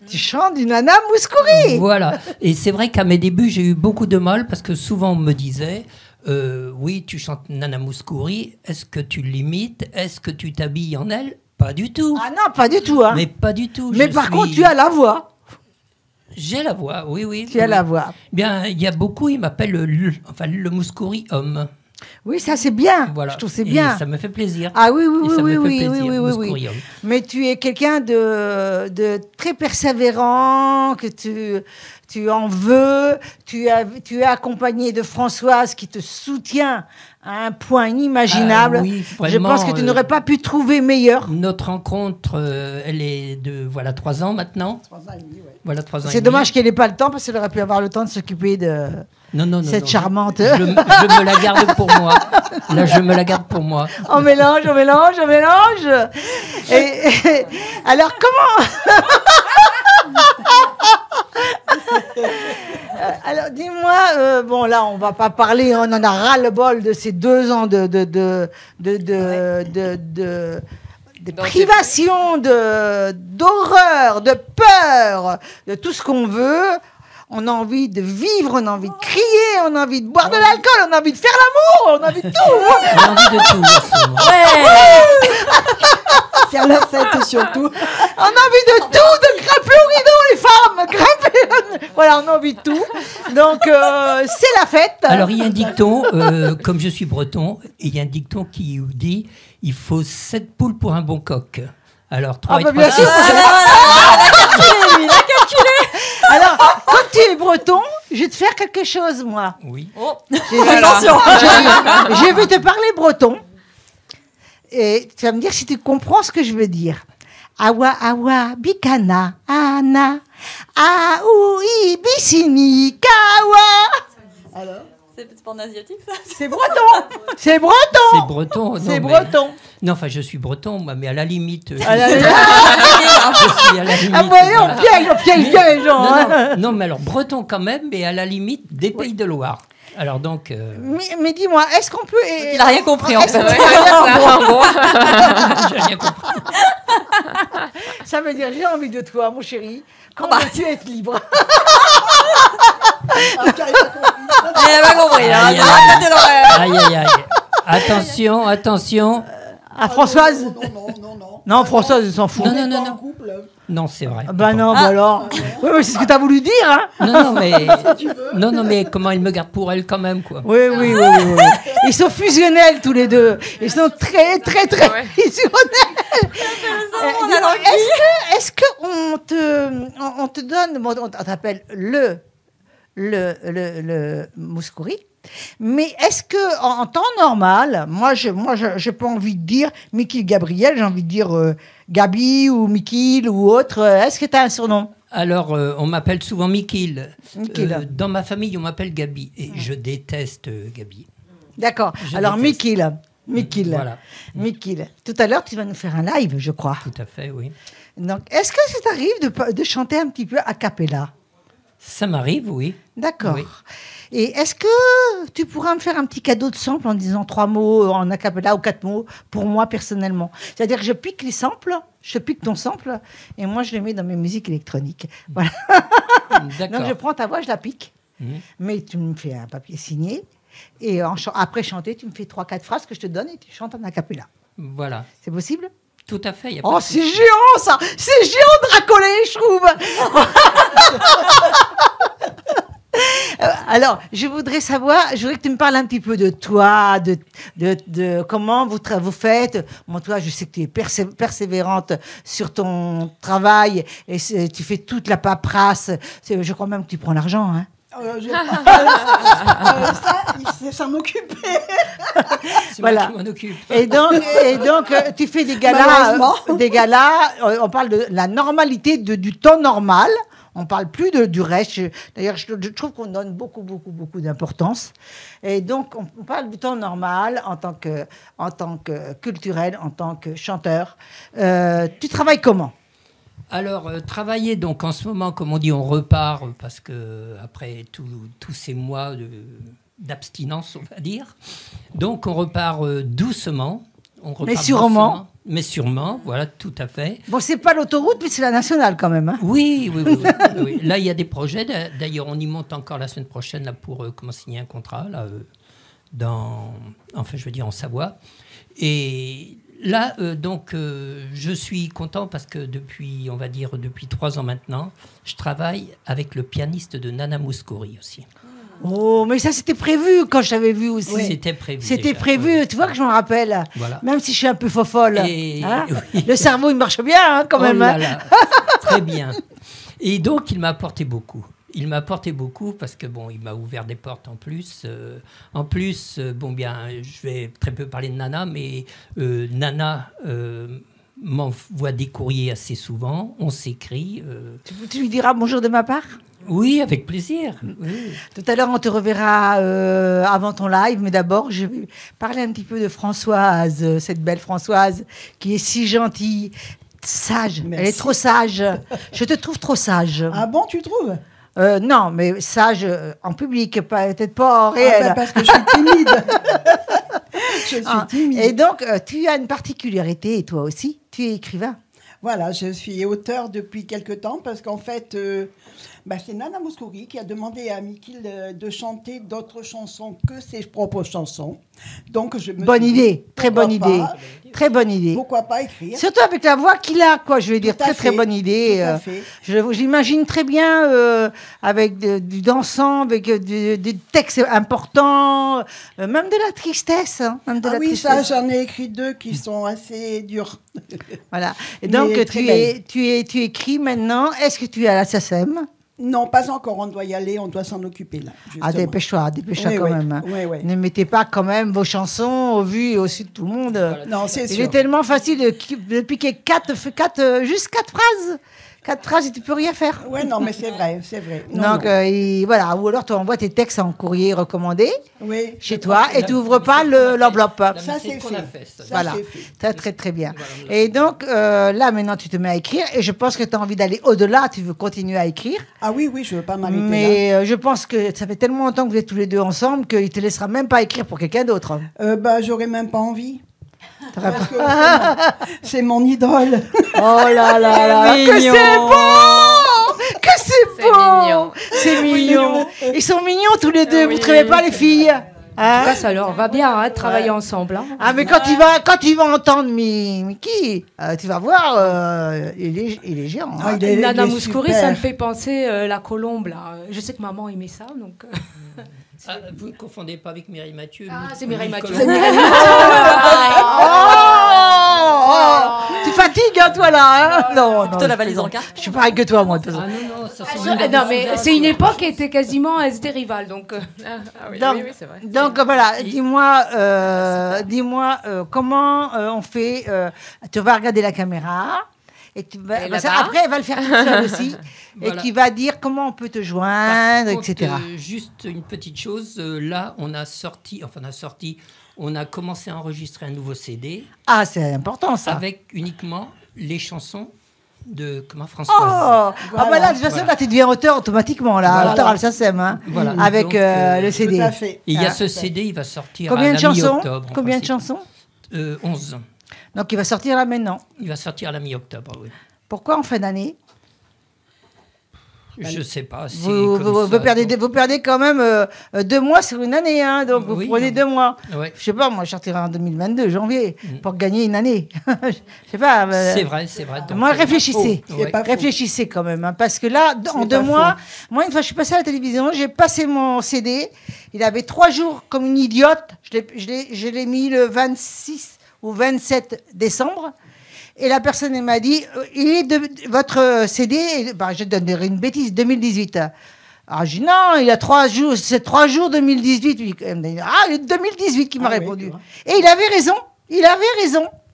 tu chantes du Nana Mouskouri. Voilà, et c'est vrai qu'à mes débuts, j'ai eu beaucoup de mal, parce que souvent on me disait, oui, tu chantes Nana Mouskouri, est-ce que tu l'imites? Est-ce que tu t'habilles en elle? Pas du tout. Ah non, pas du tout. Hein. Mais pas du tout. Mais par contre, tu as la voix. J'ai la voix, oui. Tu as la voix. Bien, il y a beaucoup, ils m'appellent le Mouskouri homme. Oui, ça c'est bien. Voilà. Je trouve c'est bien. Et ça me fait plaisir. Ah oui. Mais tu es quelqu'un de très persévérant, que tu en veux. Tu es accompagné de Françoise qui te soutient à un point inimaginable. Oui, vraiment, je pense que tu n'aurais pas pu trouver meilleur. Notre rencontre, elle est de 3 ans maintenant. 3 ans et demi, ouais. Voilà, 3 ans et demi. C'est dommage qu'elle n'ait pas le temps, parce qu'elle aurait pu avoir le temps de s'occuper de cette charmante. Je me la garde pour moi. Là, je me la garde pour moi. On mélange. Et alors, comment... Alors, dis-moi, bon, là, on va pas parler, on en a ras-le-bol de ces 2 ans de privation, d'horreur, de peur, de tout ce qu'on veut. On a envie de vivre, on a envie de crier, on a envie de boire de l'alcool, on a envie de faire l'amour, on a envie de tout. On a envie de tout, faire la fête surtout. On a envie de tout, de grimper au rideau, les femmes, grimper. Voilà, on a envie de tout. Donc, c'est la fête. Alors, il y a un dicton, comme je suis breton, il y a un dicton qui dit il faut 7 poules pour un bon coq. Alors, 3 et 3, bien sûr. Il a calculé. Alors, quand tu es breton, je vais te faire quelque chose, moi. Oui. Attention. Je vais te parler breton. Et tu vas me dire si tu comprends ce que je veux dire. Awa awa bikana ana aoui bisini kawa. Alors, c'est pas en asiatique ça? c'est breton. C'est breton. C'est breton. Non, C'est mais- breton. Non, enfin, je suis breton, moi, mais à la limite. Ah là là. Je suis à la limite. Ah bah non, voilà. piège les gens. Non, hein. non, mais alors breton quand même, mais à la limite des Pays de Loire. Alors donc. Mais dis-moi, est-ce qu'on peut... Il a rien compris en Est-ce fait. que- J'ai rien compris. Ça veut dire, j'ai envie de toi, mon chéri. Quand veux-tu être libre? Il a pas compris. Hein. Aïe, Il a raconté l'horaire. Aïe, aïe, aïe. Attention, attention. Ah, Françoise? Non. Non, Françoise, elle s'en fout. Non, non, non, Pas en non. couple. Non, c'est vrai. Bah non, bah alors. Oui, mais c'est ce que t'as voulu dire, hein? Non, non, mais comment elle me garde pour elle quand même, quoi. Oui. Ils sont fusionnels tous les deux. Ils sont très fusionnels. Dis-moi, est-ce que on te donne, bon, on t'appelle le Mouskouri, mais est-ce que en temps normal, moi j'ai pas envie de dire Mikil Gabriel, j'ai envie de dire Gabi ou Mikil ou autre. Est-ce que tu as un surnom? Alors, on m'appelle souvent Mikil. Mikil. Dans ma famille, on m'appelle Gabi. Et je déteste Gabi. D'accord. Je Alors déteste. Mikil. Voilà. Mikil. Tout à l'heure, tu vas nous faire un live, je crois. Tout à fait, oui. Donc, est-ce que ça t'arrive de chanter un petit peu a cappella? Ça m'arrive, oui. D'accord. Oui. Et est-ce que tu pourras me faire un petit cadeau de sample en disant 3 mots en a cappella ou 4 mots pour moi personnellement? C'est-à-dire que je pique les samples, je pique ton sample et moi je les mets dans mes musiques électroniques. Voilà. D'accord. Donc je prends ta voix, je la pique, Mhm. mais tu me fais un papier signé et après chanter, tu me fais 3-4 phrases que je te donne et tu chantes en a cappella. Voilà. C'est possible? Tout à fait. Y a pas Oh, de c'est souci. géant ça! C'est géant de racoler, je trouve! Alors, je voudrais que tu me parles un petit peu de toi, de comment vous faites. Bon, toi, je sais que tu es persévérante sur ton travail et tu fais toute la paperasse. Je crois même que tu prends l'argent, hein. Ça m'occupait. C'est Voilà. moi qui m'en occupe. Et donc, tu fais des galas, on parle de la normalité du temps normal. On parle plus du reste. D'ailleurs, je trouve qu'on donne beaucoup d'importance. Et donc, on parle du temps normal en tant que culturel, en tant que chanteur. Tu travailles comment? Alors, travailler, donc en ce moment, comme on dit, on repart parce que après tous ces mois d'abstinence, on va dire. Donc, on repart doucement. On repart Mais sûrement. doucement. Mais sûrement, voilà, tout à fait. Bon, c'est pas l'autoroute, mais c'est la nationale quand même. Hein. Oui. Là, il y a des projets. D'ailleurs, on y monte encore la semaine prochaine là, pour comment signer un contrat là, en Savoie. Et là, je suis content parce que depuis 3 ans maintenant, je travaille avec le pianiste de Nana Mouskouri aussi. Oh, mais ça, c'était prévu quand je t'avais vu aussi. Oui. C'était prévu. C'était déjà, prévu, oui. tu vois que je m'en rappelle. Voilà. Même si je suis un peu fofolle. Et- Hein, oui. le cerveau, il marche bien hein, quand même. Oh là Hein. là, très bien. Et donc, il m'a apporté beaucoup. Il m'a apporté beaucoup parce que, bon, il m'a ouvert des portes en plus. Je vais très peu parler de Nana, mais Nana m'envoie des courriers assez souvent. On s'écrit. Tu lui diras bonjour de ma part? Oui, avec plaisir. Oui. Tout à l'heure, on te reverra avant ton live, mais d'abord, je vais parler un petit peu de Françoise, cette belle Françoise qui est si gentille, sage. Merci. Elle est trop sage. Je te trouve trop sage. Ah bon, tu trouves? Non, mais sage en public, peut-être pas en réel. Parce que je suis timide. Je suis timide. Et donc, tu as une particularité, et toi aussi, tu es écrivain. Voilà, je suis auteur depuis quelque temps parce qu'en fait, c'est Nana Mouskouri qui a demandé à Mikil de chanter d'autres chansons que ses propres chansons. Donc, je me Bonne suis dit, idée, très bonne pourquoi idée. pas- Très bonne idée. Pourquoi pas écrire? Surtout avec la voix qu'il a, quoi, je veux dire, Tout à très fait, bonne idée. tout à fait. J'imagine très bien avec du dansant, avec des textes importants, même de la tristesse. Hein, même de Ah la oui, ça, tristesse. j'en ai écrit 2 qui sont assez durs. Voilà. Et donc, Mais très belle. tu écris maintenant. Est-ce que tu es à la SACEM? Non, pas encore. On doit y aller, on doit s'en occuper là. Ah, dépêche-toi Oui, quand oui. même. Oui. Ne mettez pas quand même vos chansons au vu et au su de tout le monde. Voilà. Non, c'est Il sûr. est tellement facile de piquer juste 4 phrases. 4 phrases et tu peux rien faire. Oui, non, mais c'est vrai, c'est vrai. Non, Donc, non. voilà. Ou alors, tu envoies tes textes en courrier recommandé Oui, chez toi et tu n'ouvres pas l'enveloppe. Ça, c'est c'est qu'on fait. a fait. Ça. Voilà. c'est fait. Très, très, très bien. Voilà. Et donc, là, maintenant, tu te mets à écrire. Et je pense que tu as envie d'aller au-delà. Tu veux continuer à écrire. Ah oui, je ne veux pas m'arrêter là. Mais je pense que ça fait tellement longtemps que vous êtes tous les deux ensemble qu'il ne te laissera même pas écrire pour quelqu'un d'autre. J'aurais même pas envie. T'aurais Parce que c'est mon idole. Oh là là là, que c'est beau! Que c'est beau! mignon. C'est mignon. Ils sont mignons tous les deux, vous ne Oui. trouvez pas les filles? En tout cas, ça leur va bien de travailler ensemble. Hein. Ah, mais quand tu vas entendre Mickey, tu vas voir, il est géant. hein. Ah, il est Nana Mouskouri, super. ça me fait penser la colombe. Là. Je sais que maman aimait ça. Donc, Vous ne confondez pas avec Mireille Mathieu. Ah, c'est Mireille Mathieu. Nicolas. Tu fatigues, hein, toi, là, hein? Non, Plutôt la valise en carte. Je suis pareil que toi, moi, de toute façon. Ah non, non, ça c'est Non, mais c'est une époque qui était quasiment SD rival. Donc, oui, Donc, oui, c'est vrai. donc voilà, dis-moi comment on fait. Tu vas regarder la caméra et Et ça, là-bas. après elle va le faire toute seule aussi Voilà. et qui va dire comment on peut te Par joindre, contre, etc. Juste une petite chose, là on a commencé à enregistrer un nouveau CD Ah, c'est important ça. avec uniquement les chansons de Oh, Françoise. ah bah là, de toute façon, Voilà. là, tu deviens auteur automatiquement, là, Voilà. auteur à l'SACEM, hein, Voilà. avec Donc, le Tout CD. à fait. Et il y a Ah. ce CD, il va sortir Combien à de la chansons mi-octobre. en Combien de principe. chansons 11. Donc il va sortir là maintenant. Il va sortir à la mi-octobre, oui. Pourquoi en fin d'année? Je sais pas. c'est Vous, comme vous ça, perdez, donc. vous perdez quand même 2 mois sur une année, hein, donc vous Oui, prenez non. 2 mois. Ouais. Je sais pas, moi je sortirai en 2022, janvier, Mm. pour gagner une année. Je sais pas. C'est vrai, c'est vrai. Donc, Moi, réfléchissez. C'est ouais. pas faux. Réfléchissez quand même, hein, parce que là, en C'est 2 pas mois, moi une fois je suis passée à la télévision, j'ai passé mon CD, il avait 3 jours comme une idiote, je l'ai mis le 26 ou 27 décembre, et la personne elle m'a dit, il est votre CD, bah, je donnerai une bêtise, 2018. Alors j'ai dit non, il a 3 jours, c'est 3 jours 2018. Lui, elle m'a dit, ah, il est 2018 qui m'a Ah oui, répondu. tu vois. Et il avait raison.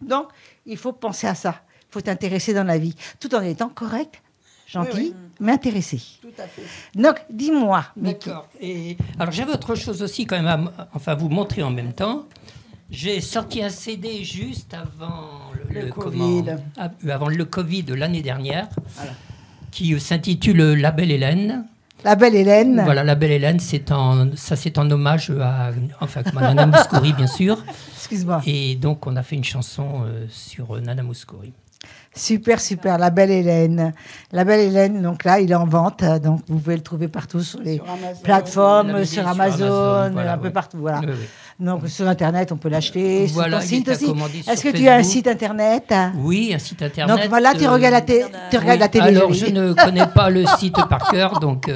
Donc, il faut penser à ça. Il faut t'intéresser dans la vie, tout en étant correct, gentil, Oui, mais intéressé. Tout à fait. Donc, dis-moi, Mickey. D'accord. Et alors j'avais autre chose aussi quand même à vous montrer en même temps. J'ai sorti un CD juste avant Le Covid. avant le Covid de l'année dernière, qui s'intitule La Belle Hélène. La belle Hélène. Voilà, La Belle Hélène, c'est en hommage à Nana Mouskouri, bien sûr. Excuse-moi. Et donc on a fait une chanson sur Nana Mouskouri. Super, super. La belle Hélène. La belle Hélène, donc là, il est en vente. Donc, vous pouvez le trouver partout sur les Sur Amazon. On plateformes, l'avait sur dit, Amazon, voilà, un peu ouais. partout. Voilà. Oui, oui. Donc, sur Internet, on peut l'acheter. Voilà, sur ton il site est à aussi. commander sur Est-ce que tu as un Facebook. site Internet? Oui, un site internet. Donc, voilà, tu regardes tu regardes la télé. Alors, jolie. je ne connais pas le site par cœur, donc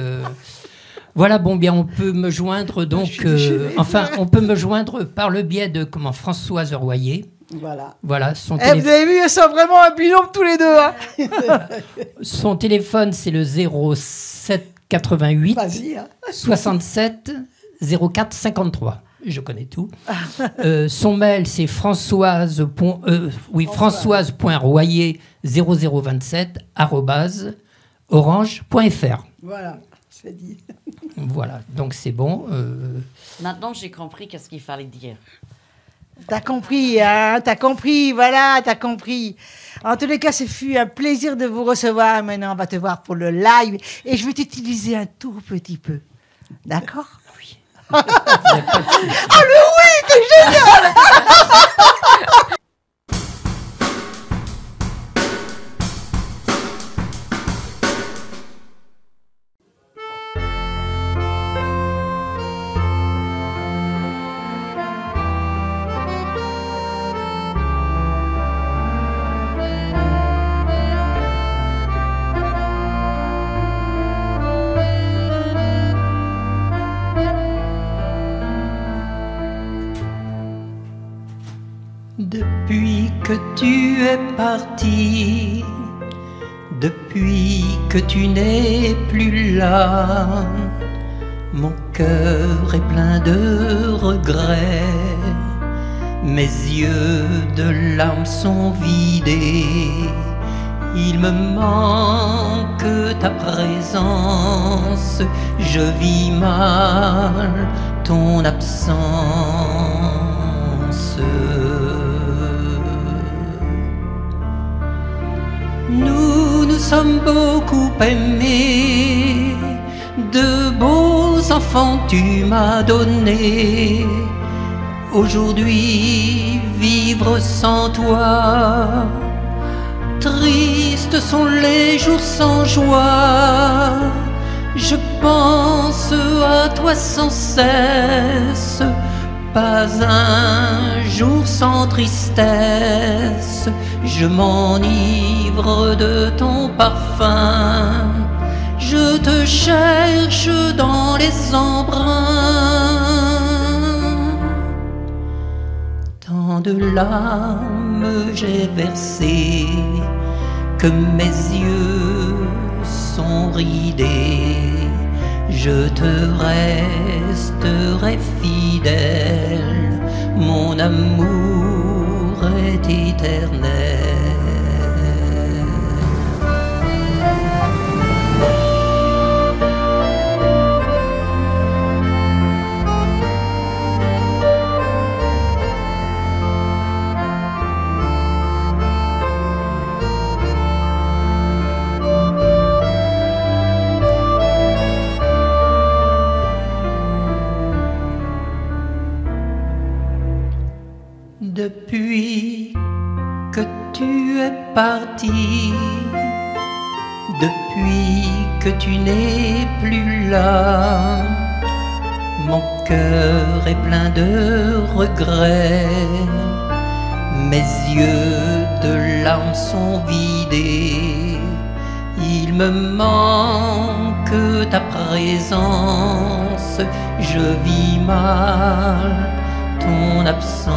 voilà. Bon, bien, on peut me joindre donc. On peut me joindre par le biais de Françoise Royer. Voilà. Voilà, son, Eh, vous avez vu, ils sont vraiment un binôme tous les deux. Hein. son téléphone, c'est le 07 88 Vas-y. Hein. 67 04 53. Je connais tout. Son mail, c'est françoise.royer 0027 @orange.fr. Voilà, c'est dit. Voilà, donc c'est bon. Maintenant, j'ai compris qu'est-ce qu'il fallait dire. T'as compris, hein, t'as compris, voilà, t'as compris. En tous les cas, ce fut un plaisir de vous recevoir. Maintenant, on va te voir pour le live. Et je vais t'utiliser un tout petit peu. D'accord? Oui. Ah, le oui, t'es génial! Depuis que tu es parti Depuis que tu n'es plus là, mon cœur est plein de regrets. Mes yeux de larmes sont vidés. Il me manque ta présence. Je vis mal ton absence. Nous nous sommes beaucoup aimés. De beaux enfants tu m'as donné. Aujourd'hui, vivre sans toi, tristes sont les jours sans joie. Je pense à toi sans cesse, pas un jour sans tristesse. Je m'enivre de ton parfum, je te cherche dans les embruns. Tant de larmes j'ai versé que mes yeux sont ridés. Je te resterai fidèle, mon amour est éternel. Depuis que tu es parti, depuis que tu n'es plus là, mon cœur est plein de regrets. Mes yeux de larmes sont vidés. Il me manque ta présence. Je vis mal ton absence.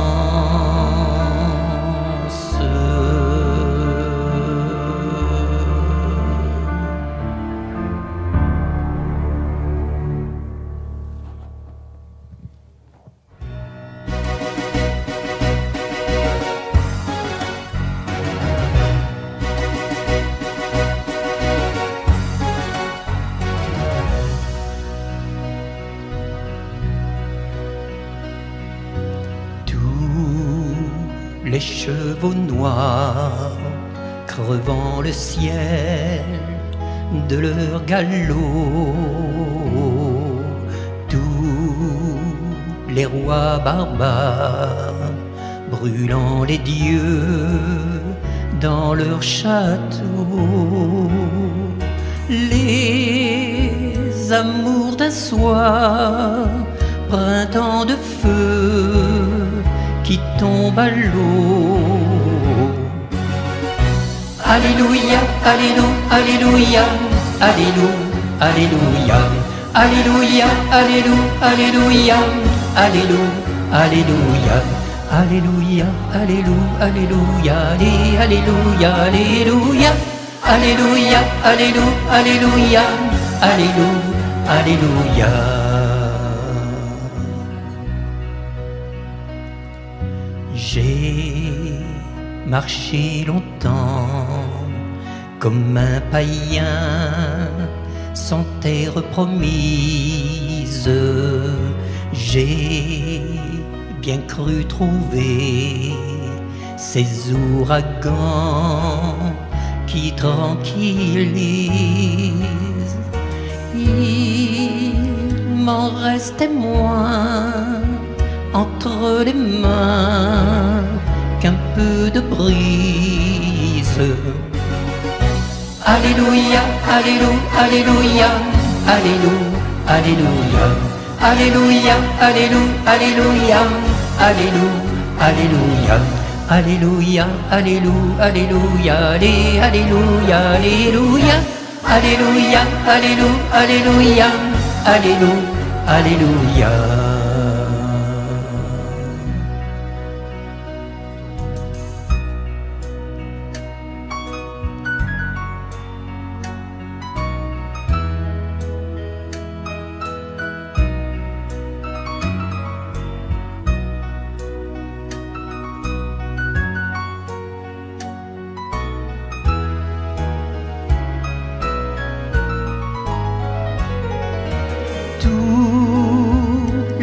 Les chevaux noirs crevant le ciel de leur galop, tous les rois barbares brûlant les dieux dans leur château, les amours d'un soir, printemps de feu qui tombe à l'eau. Alléluia, alléluia, alléluia, alléluia, alléluia, alléluia, alléluia, alléluia, alléluia, alléluia, alléluia, alléluia, alléluia, alléluia, alléluia, alléluia, alléluia, alléluia. J'ai marché longtemps comme un païen sans terre promise. J'ai bien cru trouver ces ouragans qui tranquillisent. Il m'en restait moins entre les mains qu'un peu de brise. Alléluia, alléluia, alléluia, alléluia, alléluia, alléluia, alléluia, alléluia, alléluia, alléluia, alléluia, alléluia, alléluia, alléluia, alléluia, alléluia, alléluia, alléluia.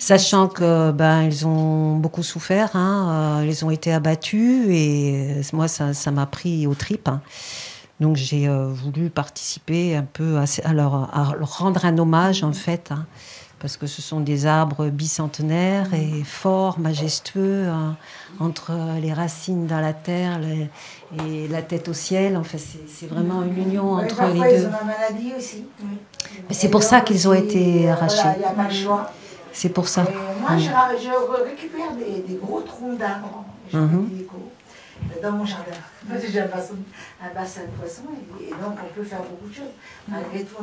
Sachant que ils ont beaucoup souffert, hein, ils ont été abattus et moi ça m'a pris aux tripes. Hein. Donc j'ai voulu participer un peu à leur rendre un hommage en fait, hein, parce que ce sont des arbres bicentenaires et forts, majestueux, hein, entre les racines dans la terre et la tête au ciel. Enfin c'est vraiment une union entre les deux. Ils ont la maladie aussi. Mais c'est pour ça qu'ils ont été arrachés. Voilà, il n'y a pas le choix. C'est pour ça. Et moi, je récupère des gros troncs d'arbres. J'ai des échos dans mon jardin. J'ai un bassin de poissons et donc on peut faire beaucoup de choses. Malgré tout,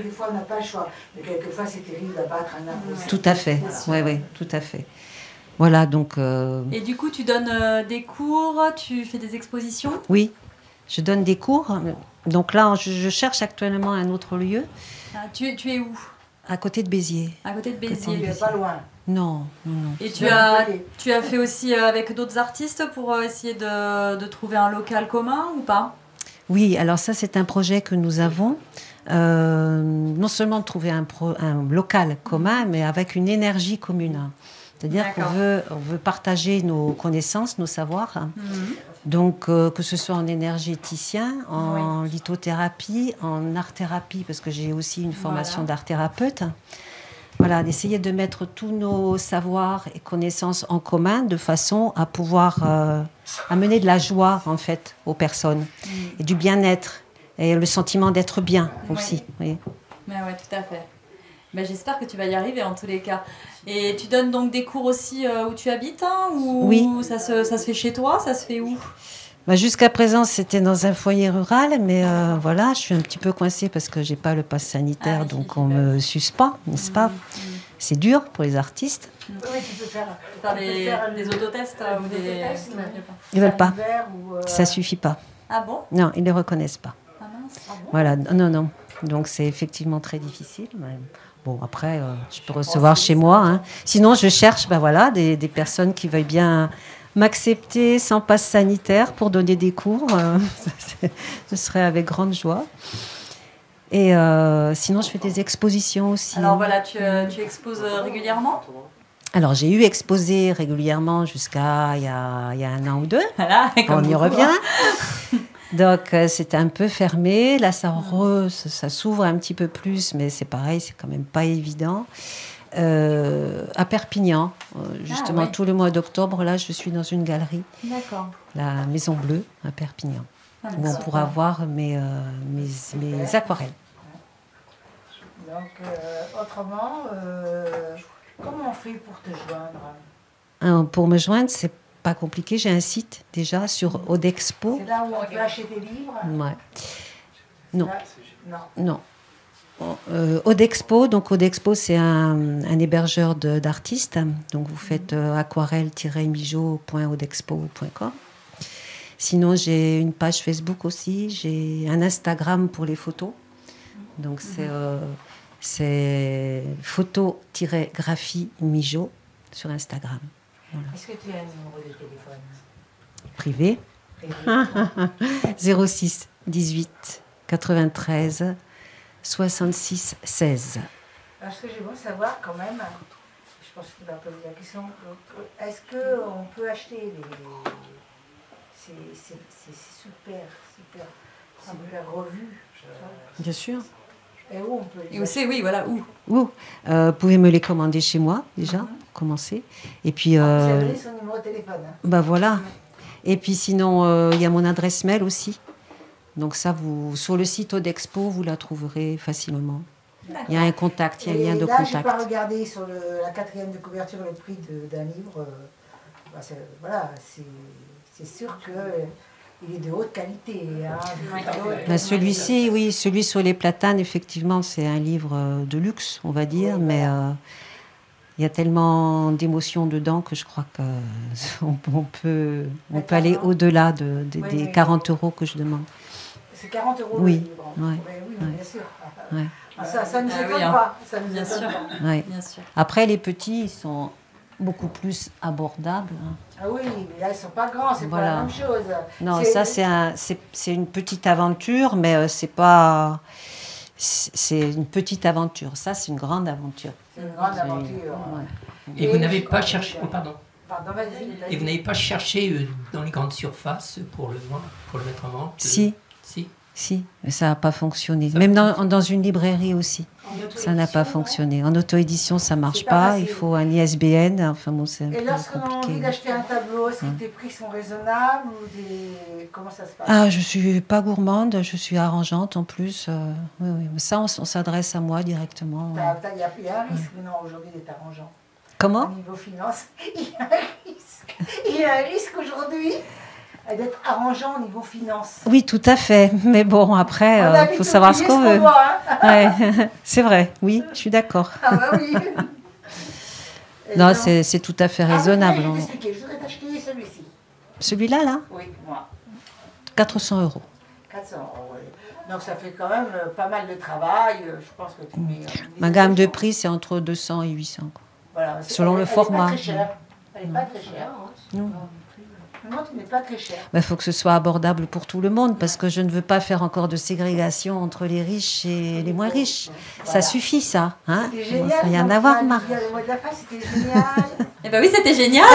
des fois on n'a pas le choix. Mais quelquefois c'est terrible d'abattre un arbre aussi. Tout à fait. Oui, tout à fait. Voilà, donc... Et du coup, tu donnes des cours, tu fais des expositions? Oui, je donne des cours. Donc là, je cherche actuellement un autre lieu. Ah, tu es où? À côté de Béziers. À côté de Béziers. Tu n'es pas loin. Non. Et tu as fait aussi avec d'autres artistes pour essayer de trouver un local commun ou pas? Oui, alors ça, c'est un projet que nous avons. Non seulement de trouver un local commun, mais avec une énergie commune. C'est-à-dire qu'on veut partager nos connaissances, nos savoirs. Donc, que ce soit en énergéticien, en lithothérapie, en art-thérapie, parce que j'ai aussi une formation d'art-thérapeute. Voilà, d'essayer de mettre tous nos savoirs et connaissances en commun de façon à pouvoir amener de la joie, en fait, aux personnes. Et du bien-être. Et le sentiment d'être bien aussi. Oui. Oui, tout à fait. J'espère que tu vas y arriver en tous les cas. Et tu donnes donc des cours aussi où tu habites, hein, ou oui. Ça se fait chez toi? Ça se fait où? Jusqu'à présent, c'était dans un foyer rural, mais voilà, je suis un petit peu coincée parce que j'ai pas le pass sanitaire, donc on me suce pas, n'est-ce pas? C'est dur pour les artistes. Oui, tu peux faire des autotests ou des... Ils veulent pas. Ça suffit pas. Ah bon? Non, ils les reconnaissent pas. Ah mince. Ah bon? Voilà, non. Donc c'est effectivement très difficile. Mais... Bon, après, je peux recevoir chez moi. Hein. Sinon, je cherche des personnes qui veuillent bien m'accepter sans passe sanitaire pour donner des cours. Ce serait avec grande joie. Et sinon, je fais des expositions aussi. Alors voilà, tu exposes régulièrement? Alors, j'ai eu exposé régulièrement jusqu'à il y a un an ou deux. Voilà, on y revient. Donc, c'était un peu fermé. Là, ça s'ouvre un petit peu plus, mais c'est pareil, c'est quand même pas évident. À Perpignan, justement, tout le mois d'octobre, là, je suis dans une galerie. D'accord. La Maison Bleue, à Perpignan, où on pourra voir mes aquarelles. Donc, autrement, comment on fait pour te joindre? Pour me joindre, c'est pas compliqué. J'ai un site déjà sur Odexpo. C'est là où on peut acheter des livres? Ouais. Non. Odexpo, donc Odexpo, c'est un hébergeur d'artistes. Donc vous faites aquarelle-mijo.odexpo.com. Sinon, j'ai une page Facebook aussi. J'ai un Instagram pour les photos. Donc c'est photo-graphie Mijo sur Instagram. Voilà. Est-ce que tu as un numéro de téléphone? Privé. 06 18 93 66 16. Alors, ce que j'aimerais savoir quand même, je pense qu'il va poser la question, est-ce qu'on peut acheter ces super revues? Bien sûr. Et où on peut les acheter? Oui, voilà, où? Vous pouvez me les commander chez moi, déjà, commencer. Et puis... vous avez donné son numéro de téléphone. Hein. Voilà. Et puis sinon, il y a mon adresse mail aussi. Donc ça, sur le site Odexpo, vous la trouverez facilement. Il y a un contact, il y a un lien de contact. Là, je n'ai pas regardé sur la 4e de couverture le prix d'un livre. C'est sûr qu'il est de haute qualité. Hein, celui-ci, oui, celui sur les platanes, effectivement, c'est un livre de luxe, on va dire, oui, mais il y a tellement d'émotions dedans que je crois qu'on peut aller au-delà des 40 € que je demande. C'est 40 € oui. le livre. Oui, bien sûr. Ouais. Ça ne nous étonne pas. Ça nous bien étonne sûr. pas. Ouais. Bien sûr. Après, les petits, ils sont beaucoup plus abordables. Ah oui, mais là, ils ne sont pas grands, c'est pas la même chose. Non, ça, c'est une petite aventure, mais c'est pas... C'est une petite aventure. Ça, c'est une grande aventure. C'est une grande aventure. Et vous n'avez pas cherché... Oh, pardon. Pardon, vas-y. Et vous n'avez pas cherché dans les grandes surfaces pour le mettre en vente? Si. Si, mais ça n'a pas fonctionné. Même dans une librairie aussi, ça n'a pas fonctionné. En auto-édition, ça ne marche pas. Il faut un ISBN. Enfin, bon, c'est un Et peu lorsqu'on a compliqué. envie d'acheter un tableau, est-ce que tes prix sont raisonnables ou des... Comment ça se passe? Ah, je suis pas gourmande, je suis arrangeante en plus. Oui, oui. Mais ça, on s'adresse à moi directement. Il y a un risque maintenant aujourd'hui d'être arrangeant. Comment? Au niveau finance, il y a un risque. Il y a un risque aujourd'hui d'être arrangeant au niveau finance. Oui, tout à fait. Mais bon, après, il faut savoir ce qu'on veut. Ouais. C'est vrai, oui, je suis d'accord. Ah bah oui. Non, c'est tout à fait raisonnable. Je vais t'expliquer. Je voudrais t'acheter celui-ci. Celui-là, là? Oui, moi. 400 €. 400 €, oui. Donc ça fait quand même pas mal de travail. Je pense que tu mets... Ma gamme de prix, c'est entre 200 et 800. Quoi. Voilà, selon le format. Elle n'est pas très chère. Non. Non, tu n'es pas très cher. Il faut que ce soit abordable pour tout le monde parce que je ne veux pas faire encore de ségrégation entre les riches et les moins riches. Voilà. Ça suffit, ça. Hein, c'était génial. Il y en a avoir marre. Le mois de la fin, c'était génial. Eh bien oui, c'était génial.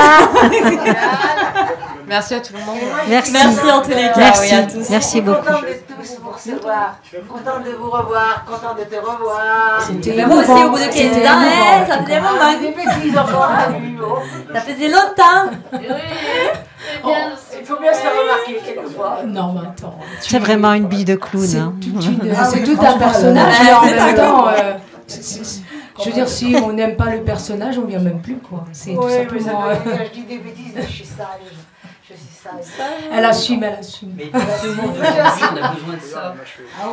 Merci à tout le monde. Merci en tous les cas. Merci, oui, à tous. merci beaucoup. Contente de tous vous recevoir. Contente de vous revoir. Contente de te revoir. C'était moi aussi au bout de 15 ans. Ça faisait longtemps. Des bêtises encore. Ça faisait longtemps. Il faut bien se faire remarquer quelquefois. Non, mais attends. C'est vraiment une bille de clown. C'est tout un personnage. Et en même temps, je veux dire, si on n'aime pas le personnage, on vient même plus, quoi. C'est tout simplement. Je dis des bêtises, mais je suis sale. Je suis sale. Elle assume, elle assume. Mais dans ce monde aujourd'hui, on a besoin de ça.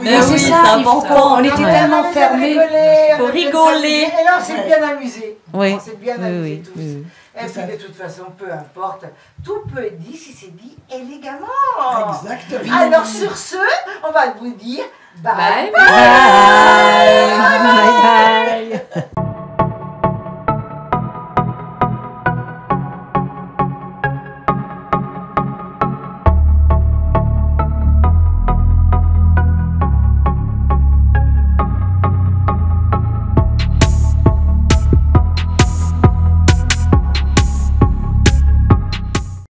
Mais c'est ça, c'est important. On était tellement fermés. Il faut rigoler. Et là, on s'est bien amusé. Oui. On s'est bien amusé tous. Oui. Et puis de toute façon, peu importe, tout peut être dit si c'est dit élégamment. Exactement. Alors sur ce, on va vous dire bye Bye bye. Bye bye.